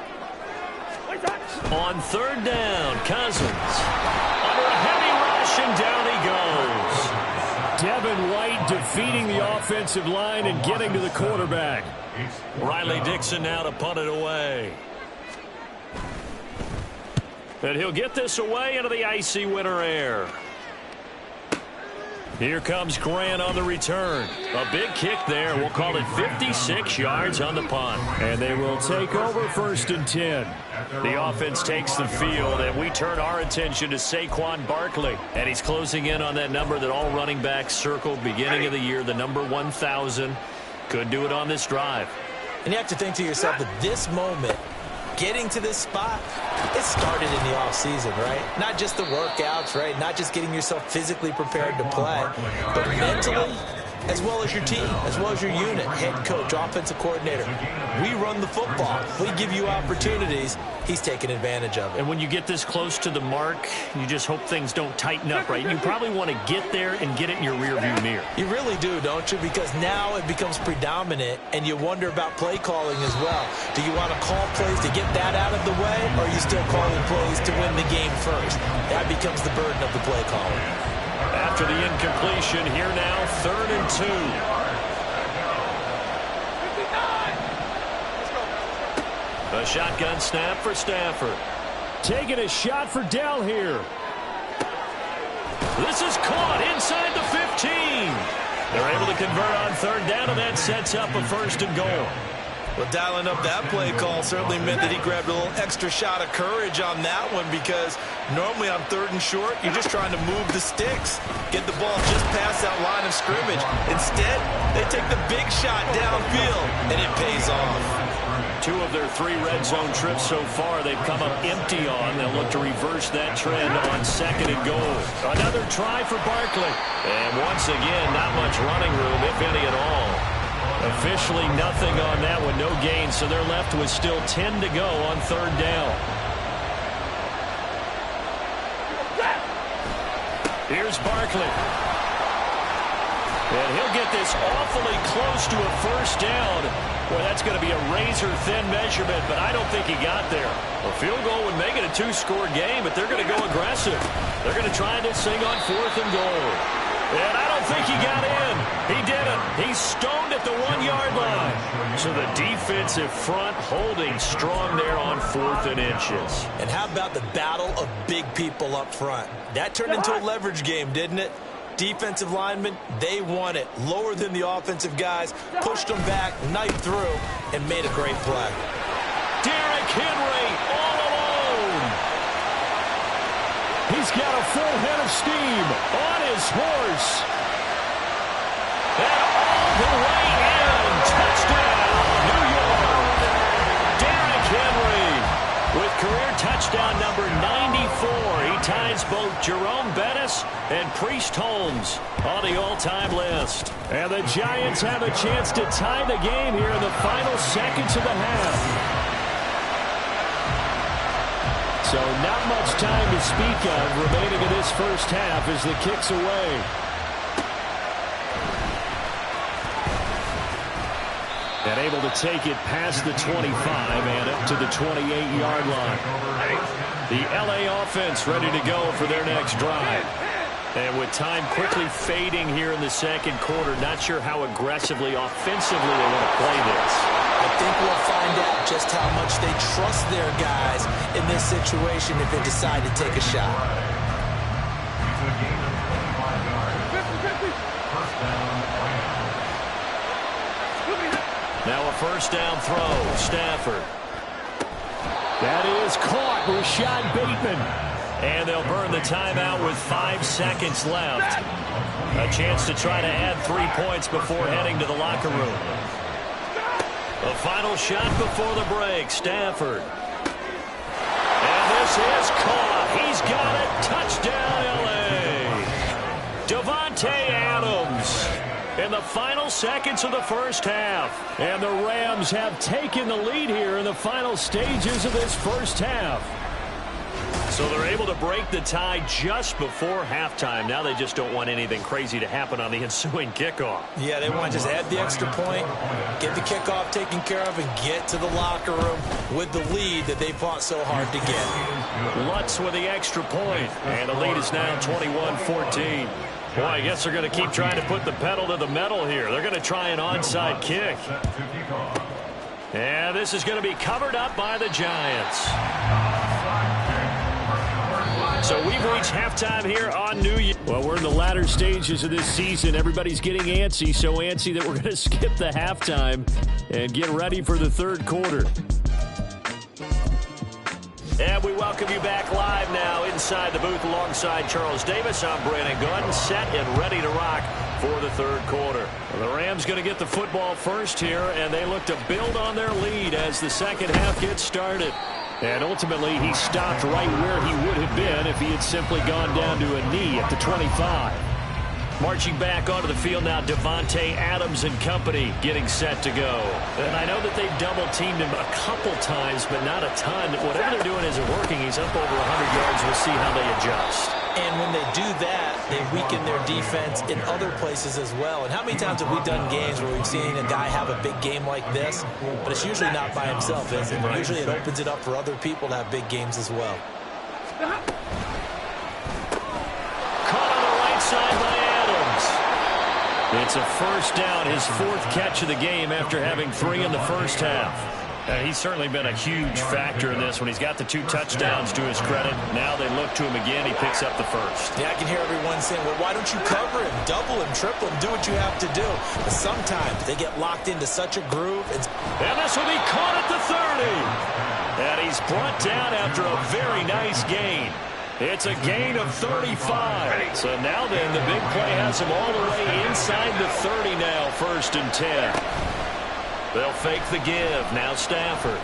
On 3rd down, Cousins. Under a heavy rush, and down he goes. Devin White defeating the offensive line and getting to the quarterback. Riley Dixon now to punt it away. And he'll get this away into the icy winter air. Here comes Grant on the return. A big kick there. We'll call it 56 yards on the punt. And they will take over 1st and 10. The offense takes the field, and we turn our attention to Saquon Barkley. And he's closing in on that number that all running backs circled beginning of the year, the number 1,000. Could do it on this drive. And you have to think to yourself, at this moment, getting to this spot, it started in the offseason, right? Not just the workouts, right? Not just getting yourself physically prepared to play, but mentally, as well as your team, as well as your unit, head coach, offensive coordinator. We run the football. We give you opportunities. He's taking advantage of it. And when you get this close to the mark, you just hope things don't tighten up, right? You probably want to get there and get it in your rearview mirror. You really do, don't you? Because now it becomes predominant, and you wonder about play calling as well. Do you want to call plays to get that out of the way, or are you still calling plays to win the game first? That becomes the burden of the play calling. After the incompletion, here now, 3rd and 2. A shotgun snap for Stafford. Taking a shot for Dell here. This is caught inside the 15. They're able to convert on 3rd down, and that sets up a 1st and goal. Well, dialing up that play call certainly meant that he grabbed a little extra shot of courage on that one, because normally on 3rd and short, you're just trying to move the sticks, get the ball just past that line of scrimmage. Instead, they take the big shot downfield, and it pays off. 2 of their 3 red zone trips so far, they've come up empty on. They'll look to reverse that trend on 2nd and goal. Another try for Barkley. And once again, not much running room, if any at all. Officially nothing on that one, no gain, so they're left with still 10 to go on 3rd down. Here's Barkley. And he'll get this awfully close to a 1st down. Boy, that's going to be a razor-thin measurement, but I don't think he got there. A field goal would make it a 2-score game, but they're going to go aggressive. They're going to try this thing on 4th and goal. And I don't think he got in. He didn't. He's stoned at the 1-yard line. So the defensive front holding strong there on 4th and inches. And how about the battle of big people up front? That turned into a leverage game, didn't it? Defensive linemen, they won it. Lower than the offensive guys, pushed them back, knifed through, and made a great play. Derrick Henry all alone. He's got a full head of steam on his horse. And all the way in. Touchdown, New York. Derrick Henry with career touchdown number 94. He ties both Jerome Bettis and Priest Holmes on the all-time list. And the Giants have a chance to tie the game here in the final seconds of the half. So not much time to speak of remaining in this 1st half as the kick's away. And able to take it past the 25 and up to the 28-yard line. The LA offense ready to go for their next drive. And with time quickly fading here in the 2nd quarter, not sure how aggressively, offensively they want to play this. I think we'll find out just how much they trust their guys in this situation if they decide to take a shot. Now a 1st down throw, Stafford. That is caught, Rashad Bateman. And they'll burn the timeout with 5 seconds left. A chance to try to add 3 points before heading to the locker room. The final shot before the break, Stafford. And this is caught. He's got it. Touchdown, L.A. Davante Adams in the final seconds of the 1st half. And the Rams have taken the lead here in the final stages of this 1st half. So they're able to break the tie just before halftime. Now they just don't want anything crazy to happen on the ensuing kickoff. Yeah, they want to just add the extra point, get the kickoff taken care of, and get to the locker room with the lead that they fought so hard to get. Lutz with the extra point, and the lead is now 21-14. Boy, I guess they're going to keep trying to put the pedal to the metal here. They're going to try an onside kick. And this is going to be covered up by the Giants. So we've reached halftime here on New Year. Well, we're in the latter stages of this season. Everybody's getting antsy, so antsy that we're going to skip the halftime and get ready for the third quarter. And we welcome you back live now inside the booth alongside Charles Davis. I'm Brandon Gunn, set and ready to rock for the third quarter. Well, the Rams going to get the football first here, and they look to build on their lead as the second half gets started. And ultimately, he stopped right where he would have been if he had simply gone down to a knee at the 25. Marching back onto the field now, Davante Adams and company getting set to go. And I know that they've double-teamed him a couple times, but not a ton. Whatever they're doing isn't working. He's up over 100 yards. We'll see how they adjust. And when they do that, they weaken their defense in other places as well. And how many times have we done games where we've seen a guy have a big game like this? But it's usually not by himself, is it? Usually it opens it up for other people to have big games as well. Caught on the right side by Adams. It's a first down, his fourth catch of the game after having 3 in the first half. He's certainly been a huge factor in this when he's got the 2 touchdowns to his credit. Now they look to him again. He picks up the first. Yeah, I can hear everyone saying, well, why don't you cover him, double him, triple him, do what you have to do. But sometimes they get locked into such a groove. And this will be caught at the 30. And he's brought down after a very nice gain. It's a gain of 35. So now then, the big play has him all the way inside the 30 now, 1st and 10. They'll fake the give. Now Stafford.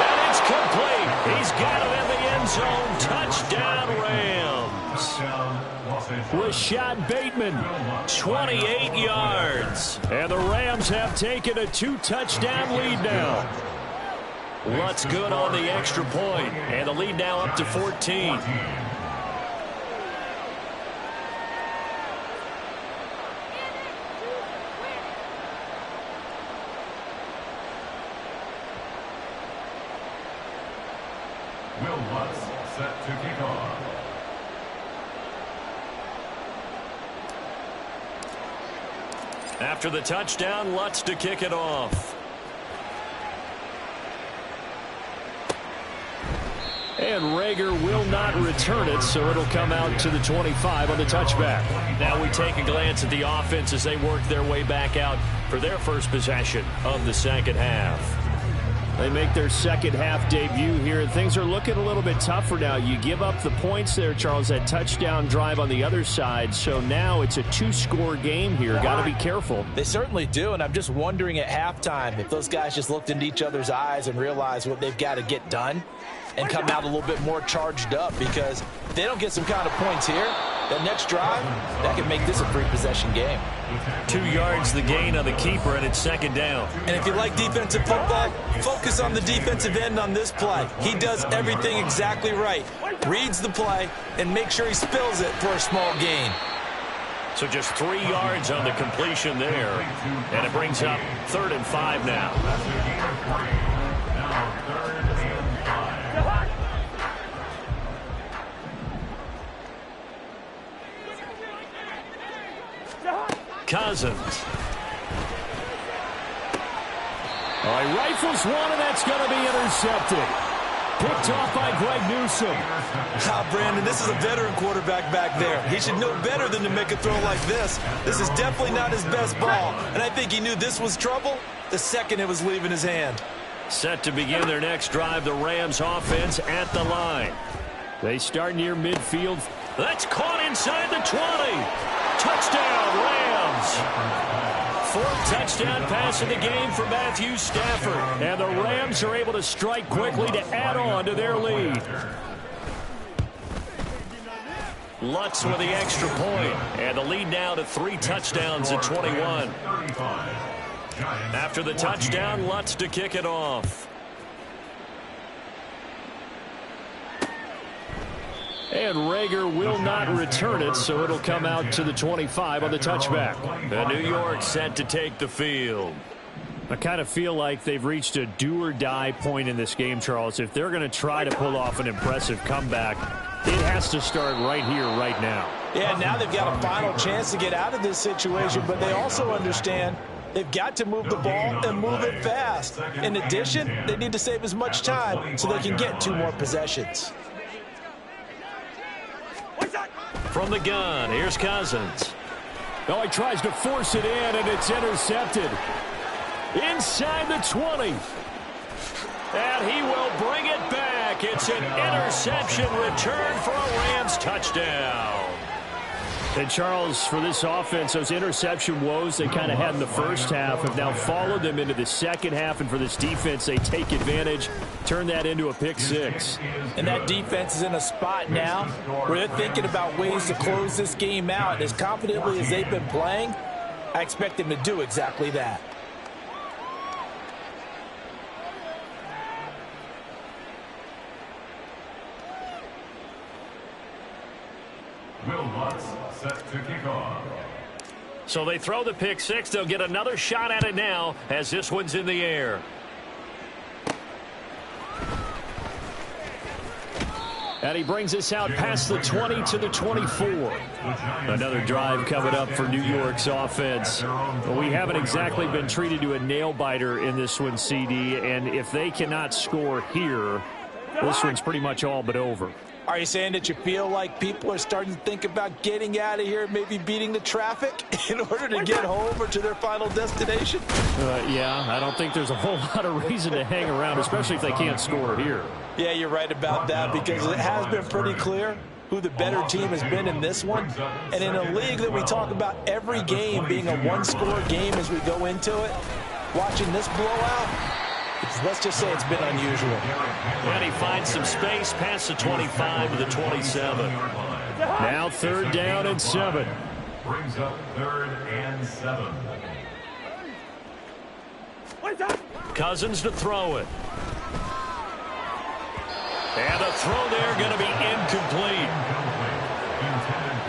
And it's complete. He's got it in the end zone. Touchdown, Rams. Rashad Bateman, 28 yards. And the Rams have taken a 2-touchdown lead now. Lutz good on the extra point. And the lead now up to 14. Will Lutz set to kick off. After the touchdown, Lutz to kick it off. And Rager will not return it, so it'll come out to the 25 on the touchback. Now we take a glance at the offense as they work their way back out for their first possession of the second half. They make their second half debut here, and things are looking a little bit tougher now. You give up the points there, Charles, that touchdown drive on the other side. So now it's a 2-score game here. Got to be careful. They certainly do, and I'm just wondering at halftime if those guys just looked into each other's eyes and realized what they've got to get done and come out a little bit more charged up, because if they don't get some kind of points here, that next drive, that can make this a 3-possession game. 2 yards the gain on the keeper, and it's second down. And if you like defensive football, focus on the defensive end on this play. He does everything exactly right. Reads the play and make sure he spills it for a small gain. So just 3 yards on the completion there. And it brings up 3rd and 5 now. Now 3rd and 5. Cousins. All right, rifles one, and that's going to be intercepted. Picked off by Greg Newsome. Brandon, this is a veteran quarterback back there. He should know better than to make a throw like this. This is definitely not his best ball, and I think he knew this was trouble the second it was leaving his hand. Set to begin their next drive, the Rams offense at the line. They start near midfield. That's caught inside the 20. Touchdown, Rams. 4th touchdown pass of the game for Matthew Stafford. And the Rams are able to strike quickly to add on to their lead. Lutz with the extra point. And the lead now to 3 touchdowns at 21. After the touchdown, Lutz to kick it off. And Rager will not return it, so it'll come out to the 25 on the touchback. And New York set to take the field. I kind of feel like they've reached a do-or-die point in this game, Charles. If they're going to try to pull off an impressive comeback, it has to start right here, right now. Yeah, now they've got a final chance to get out of this situation, but they also understand they've got to move the ball and move it fast. In addition, they need to save as much time so they can get 2 more possessions. From the gun, here's Cousins. Oh, he tries to force it in, and it's intercepted. Inside the 20. And he will bring it back. It's an interception return for a Rams touchdown. And, Charles, for this offense, those interception woes they kind of had in the first half have now followed them into the second half. And for this defense, they take advantage, turn that into a pick six. And that defense is in a spot now where they're thinking about ways to close this game out. As confidently as they've been playing, I expect them to do exactly that. Will Lutz set to kick off. So they throw the pick six. They'll get another shot at it now as this one's in the air. And he brings us out past the 20 to the 24. Another drive coming up for New York's offense. Well, we haven't exactly been treated to a nail-biter in this one, CD. And if they cannot score here, this one's pretty much all but over. Are you saying that you feel like people are starting to think about getting out of here, maybe beating the traffic in order to get home or to their final destination? Yeah, I don't think there's a whole lot of reason to hang around, especially if they can't score here. Yeah, you're right about that, because it has been pretty clear who the better team has been in this one. And in a league that we talk about every game being a one-score game as we go into it, watching this blowout, let's just say it's been unusual. And he finds some space past the 25 to the 27. Now 3rd down and 7. Brings up 3rd and 7. Cousins to throw it. And the throw there going to be incomplete.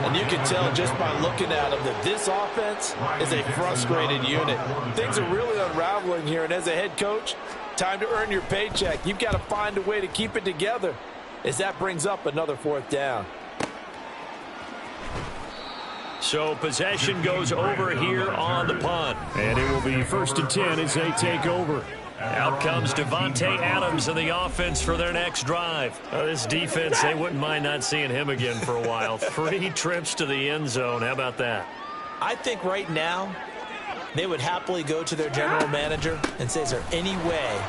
And you can tell just by looking at them that this offense is a frustrated unit. Things are really unraveling here, and as a head coach, time to earn your paycheck. You've got to find a way to keep it together as that brings up another 4th down. So possession goes over here on the punt. And it will be 1st and 10 as they take over. Out comes Davante Adams in the offense for their next drive. This defense, they wouldn't mind not seeing him again for a while. 3 trips to the end zone. How about that? I think right now they would happily go to their general manager and say, is there any way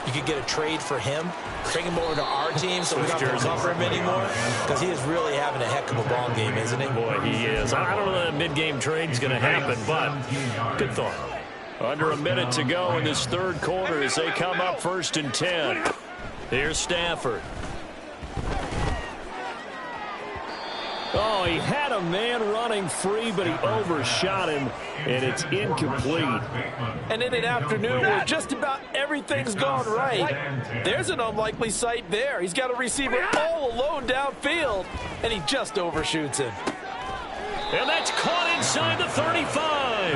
you could get a trade for him? Bring him over to our team so we don't have to cover him anymore? Because he is really having a heck of a ball game, isn't he? Boy, he is. I don't know that mid-game trade's going to happen, but good thought. Under a minute to go in this 3rd quarter as they come up 1st and 10. Here's Stafford. Oh, he had a man running free, but he overshot him, and it's incomplete. And in an afternoon where just about everything's gone right, there's an unlikely sight there. He's got a receiver all alone downfield, and he just overshoots him. And that's caught inside the 35.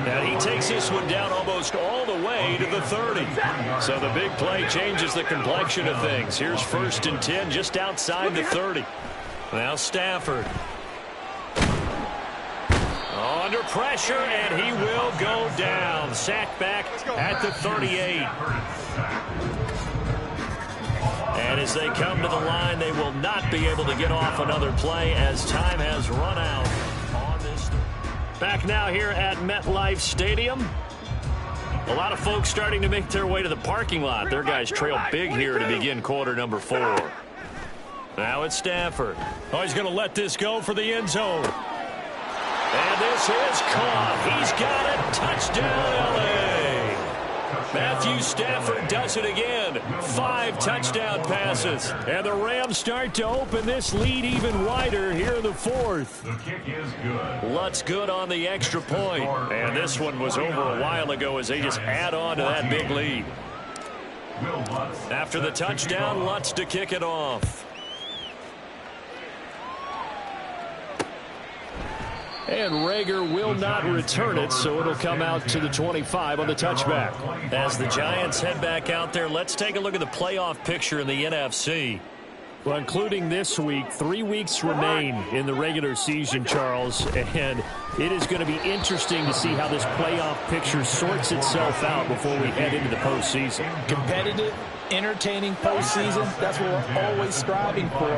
And he takes this one down almost all the way to the 30. So the big play changes the complexion of things. Here's 1st and 10 just outside the 30. Now Stafford. Under pressure, and he will go down. Sacked back at the 38. And as they come to the line, they will not be able to get off another play as time has run out on this. Back now here at MetLife Stadium. A lot of folks starting to make their way to the parking lot. Their guys trail big here to begin quarter number 4. Now it's Stafford. Oh, he's going to let this go for the end zone. And this is caught. He's got it. Touchdown, L.A. Matthew Stafford does it again. 5 touchdown passes. And the Rams start to open this lead even wider here in the 4th. The kick is good. Lutz good on the extra point. And this one was over a while ago as they just add on to that big lead. After the touchdown, Lutz to kick it off. And Rager will not return it, so it'll come out to the 25 on the touchback. As the Giants head back out there, let's take a look at the playoff picture in the NFC. Well, including this week, 3 weeks remain in the regular season, Charles, and it is going to be interesting to see how this playoff picture sorts itself out before we head into the postseason. Competitive, entertaining postseason, that's what we're always striving for.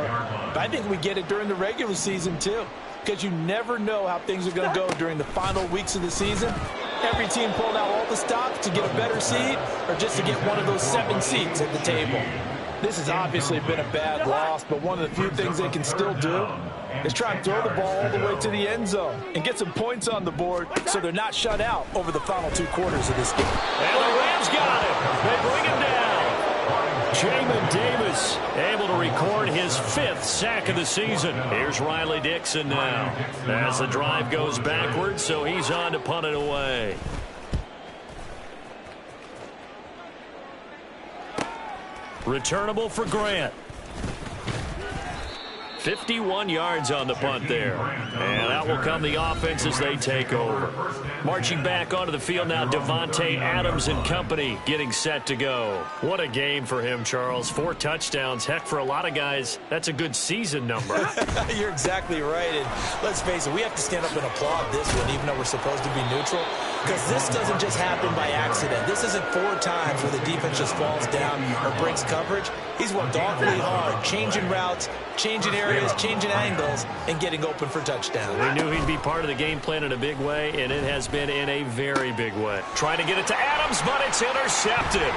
But I think we get it during the regular season, too, because you never know how things are going to go during the final weeks of the season. Every team pulled out all the stops to get a better seed or just to get one of those 7 seats at the table. This has obviously been a bad loss, but one of the few things they can still do is try and throw the ball all the way to the end zone and get some points on the board so they're not shut out over the final 2 quarters of this game. And the Rams got it. They bring him down. Jamin Davis able to record his 5th sack of the season. Here's Riley Dixon now as the drive goes backwards, so he's on to punt it away. Returnable for Grant. 51 yards on the punt there. And out will come the offense as they take over. Marching back onto the field now, Davante Adams and company getting set to go. What a game for him, Charles. 4 touchdowns. Heck, for a lot of guys, that's a good season number. You're exactly right. And let's face it, we have to stand up and applaud this one, even though we're supposed to be neutral. Because this doesn't just happen by accident. This isn't 4 times where the defense just falls down or breaks coverage. He's worked awfully hard, changing routes, changing areas, changing angles, and getting open for touchdowns. We knew he'd be part of the game plan in a big way, and it has been in a very big way. Trying to get it to Adams, but it's intercepted.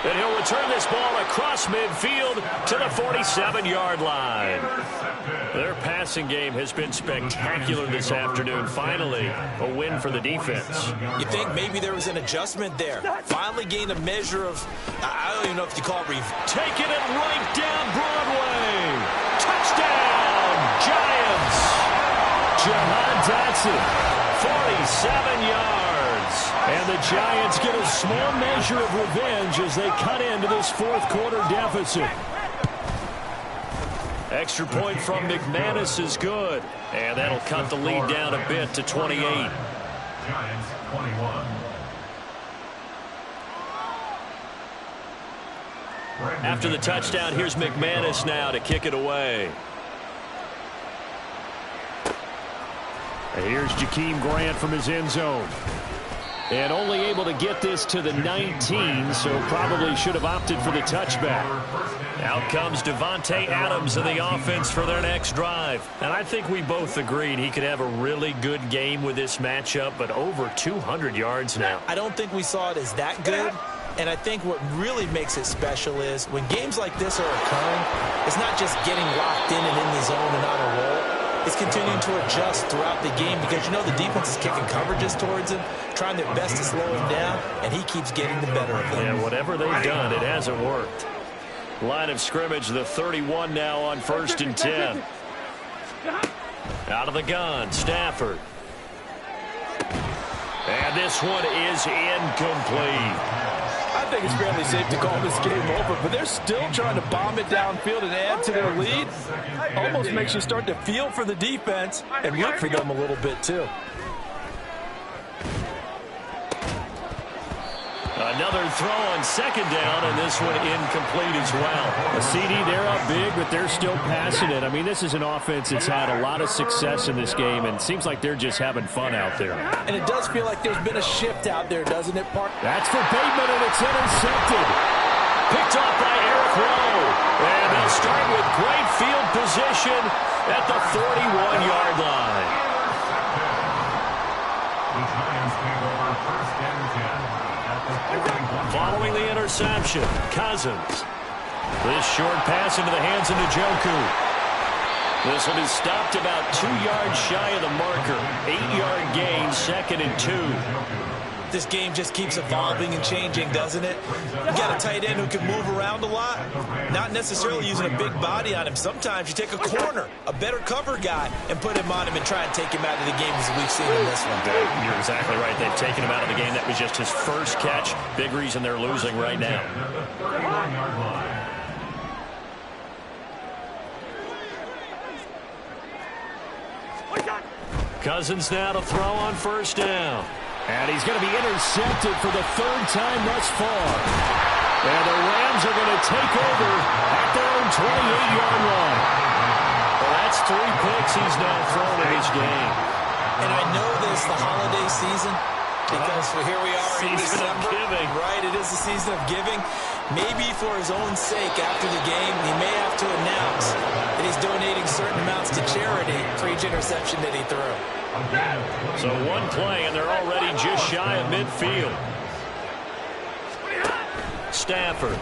And he'll return this ball across midfield to the 47-yard line. Their passing game has been spectacular this afternoon. Finally, a win for the defense. You think maybe there was an adjustment there. Finally gained a measure of, I don't even know if you call it taking it right down Broadway. Touchdown, Giants. Jahan Dotson, 47 yards. And the Giants get a small measure of revenge as they cut into this 4th quarter deficit. Extra point from McManus is good. And that'll cut the lead down a bit to 28. Giants 21. After the touchdown, here's McManus now to kick it away. And here's Jakeem Grant from his end zone. And only able to get this to the 19, so probably should have opted for the touchback. Out comes Davante Adams in the offense for their next drive. And I think we both agreed he could have a really good game with this matchup, but over 200 yards now. I don't think we saw it as that good. And I think what really makes it special is when games like this are occurring, it's not just getting locked in and in the zone and on a roll. It's continuing to adjust throughout the game because, you know, the defense is kicking coverages towards him, trying their best to slow him down, and he keeps getting the better of them. Yeah, whatever they've done, it hasn't worked. Line of scrimmage, the 31 now on 1st and 10. Out of the gun, Stafford. And this one is incomplete. I think it's fairly safe to call this game over, but they're still trying to bomb it downfield and add to their lead. Almost makes you start to feel for the defense and root for them a little bit, too. Another throw on 2nd down, and this one incomplete as well. A CD, they're up big, but they're still passing it. I mean, this is an offense that's had a lot of success in this game, and it seems like they're just having fun out there. And it does feel like there's been a shift out there, doesn't it, Park? That's for Bateman, and it's intercepted. Picked off by Eric Rowe. And they'll start with great field position at the 41-yard line. The Giants take over 1st and 10. Following the interception, Cousins. This short pass into the hands of Njoku. This one is stopped about 2 yards shy of the marker. 8-yard gain, 2nd and 2. This game just keeps evolving and changing, doesn't it? You got a tight end who can move around a lot, not necessarily using a big body on him. Sometimes you take a corner, a better cover guy, and put him on him and try and take him out of the game as we've seen in this one. You're exactly right. They've taken him out of the game. That was just his first catch. Big reason they're losing right now. Cousins now to throw on 1st down. And he's going to be intercepted for the 3rd time thus far. And the Rams are going to take over at their own 28-yard line. Well, that's 3 picks he's now thrown in this game. And I know this, the holiday season, because here we are in December. Giving. Right, it is the season of giving. Maybe for his own sake after the game, he may have to announce that he's donating certain amounts to charity for each interception that he threw. So 1 play, and they're already just shy of midfield. Stafford.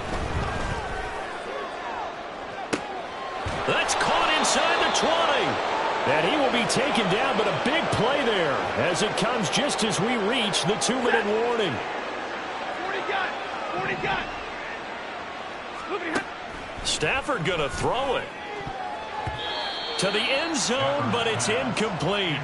That's caught inside the 20. And he will be taken down, but a big play there as it comes just as we reach the 2-minute warning. 40 gun. Stafford going to throw it to the end zone, but it's incomplete.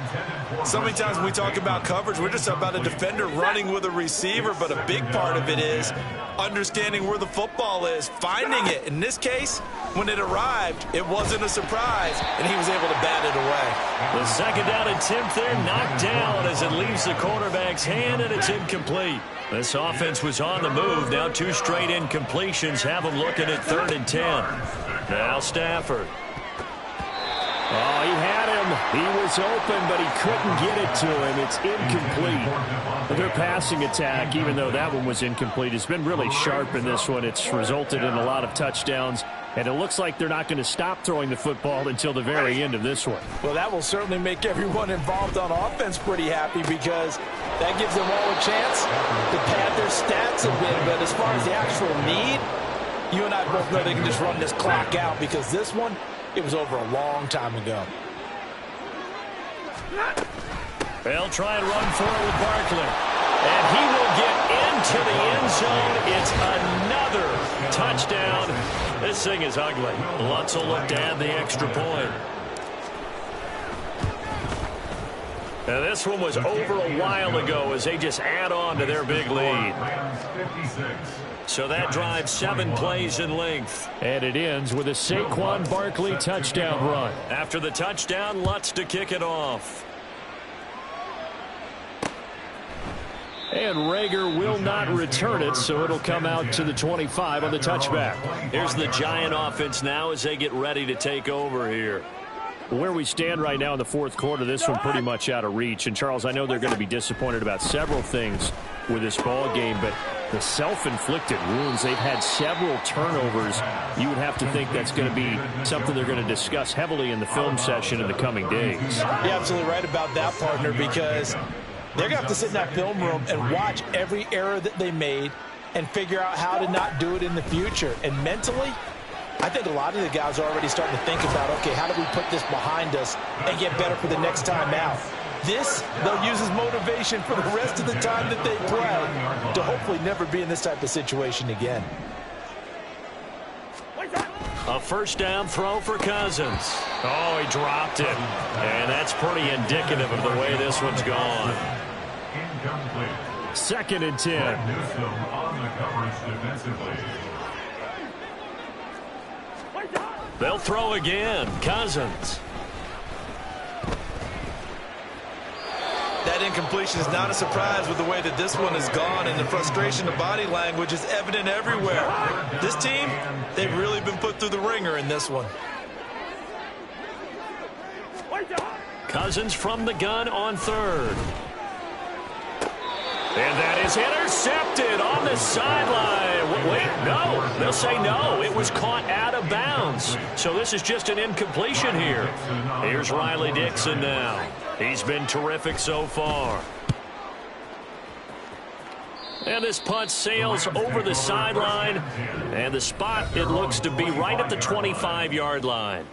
So many times when we talk about coverage, we're just about a defender running with a receiver, but a big part of it is understanding where the football is, finding it. In this case, when it arrived, it wasn't a surprise, and he was able to bat it away. The 2nd down attempt there knocked down as it leaves the quarterback's hand, and it's incomplete. This offense was on the move. Now 2 straight incompletions have them looking at 3rd and 10. Now Stafford. Oh, he had him. He was open, but he couldn't get it to him. It's incomplete. Their passing attack, even though that one was incomplete, has been really sharp in this one. It's resulted in a lot of touchdowns, and it looks like they're not going to stop throwing the football until the very end of this one. Well, that will certainly make everyone involved on offense pretty happy because that gives them all a chance to pad their stats a bit. But as far as the actual need, you and I both know they can just run this clock out because this one, it was over a long time ago. They'll try and run forward with Barkley. And he will get into the end zone. It's another touchdown. This thing is ugly. Lutz will look to add the extra point. Now this one was over a while ago as they just add on to their big lead. So that drives 7 plays in length. And it ends with a Saquon Barkley touchdown run. After the touchdown, Lutz to kick it off. And Rager will not return it, so it'll come out to the 25 on the touchback. Here's the Giant offense now as they get ready to take over here. Where we stand right now in the 4th quarter, this one pretty much out of reach. And, Charles, I know they're going to be disappointed about several things with this ball game, but the self-inflicted wounds, they've had several turnovers. You would have to think that's going to be something they're going to discuss heavily in the film session in the coming days. You're absolutely right about that, partner, because they're going to have to sit in that film room and watch every error that they made and figure out how to not do it in the future. And mentally, I think a lot of the guys are already starting to think about, okay, how do we put this behind us and get better for the next time out? This, they'll use as motivation for the rest of the time that they play to hopefully never be in this type of situation again. A 1st down throw for Cousins. Oh, he dropped it. And that's pretty indicative of the way this one's gone. 2nd and 10. On the coverage defensively. They'll throw again. Cousins. That incompletion is not a surprise with the way that this one has gone, and the frustration of body language is evident everywhere. This team, they've really been put through the ringer in this one. Cousins from the gun on 3rd. And that is intercepted on the sideline. Wait, no. They'll say no. It was caught out of bounds. So this is just an incompletion here. Here's Riley Dixon now. He's been terrific so far. And this punt sails over the sideline. And the spot, it looks to be right at the 25-yard line.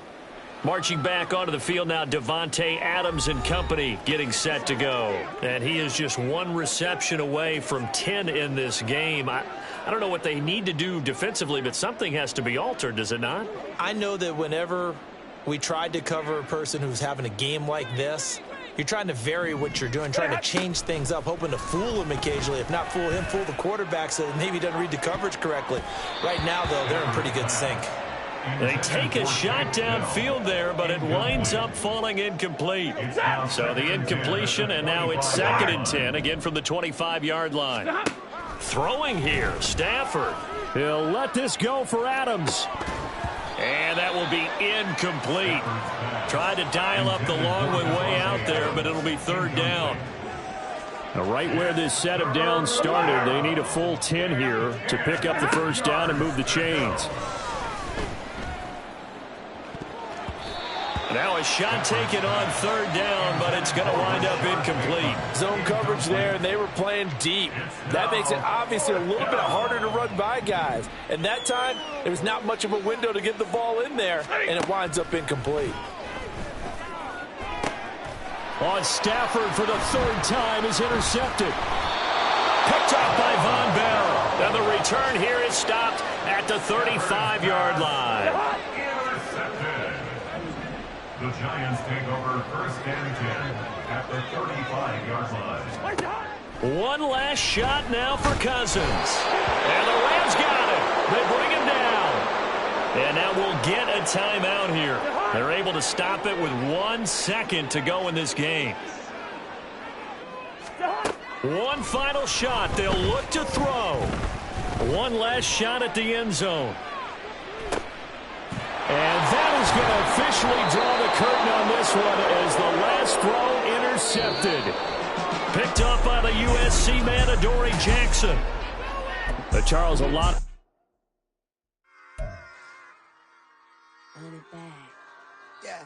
Marching back onto the field now, Davante Adams and company getting set to go. And he is just 1 reception away from 10 in this game. I don't know what they need to do defensively, but something has to be altered, does it not? I know that whenever we tried to cover a person who's having a game like this, you're trying to vary what you're doing, trying to change things up, hoping to fool him occasionally. If not fool him, fool the quarterback so that maybe he doesn't read the coverage correctly. Right now, though, they're in pretty good sync. They take a shot downfield there, but it winds up falling incomplete. So the incompletion, and now it's 2nd and 10, again from the 25-yard line. Throwing here, Stafford. He'll let this go for Adams. And that will be incomplete. Tried to dial up the long way out there, but it'll be third down. Now, right where this set of downs started, they need a full 10 here to pick up the first down and move the chains. Now a shot taken on third down, but it's going to wind up incomplete. Zone coverage there, and they were playing deep. That makes it obviously a little bit harder to run by guys. And that time, there was not much of a window to get the ball in there, and it winds up incomplete. On Stafford for the third time is intercepted. Picked up by Von Bell. And the return here is stopped at the 35-yard line. The Giants take over first and 10 at the 35-yard line. One last shot now for Cousins. And the Rams got it. They bring him down. And now we'll get a timeout here. They're able to stop it with 1 second to go in this game. One final shot. They'll look to throw. One last shot at the end zone. And that is going to officially draw the curtain on this one as the last throw intercepted. Picked up by the USC man, Adoree Jackson. Charles, a lot. Run it back. Yeah.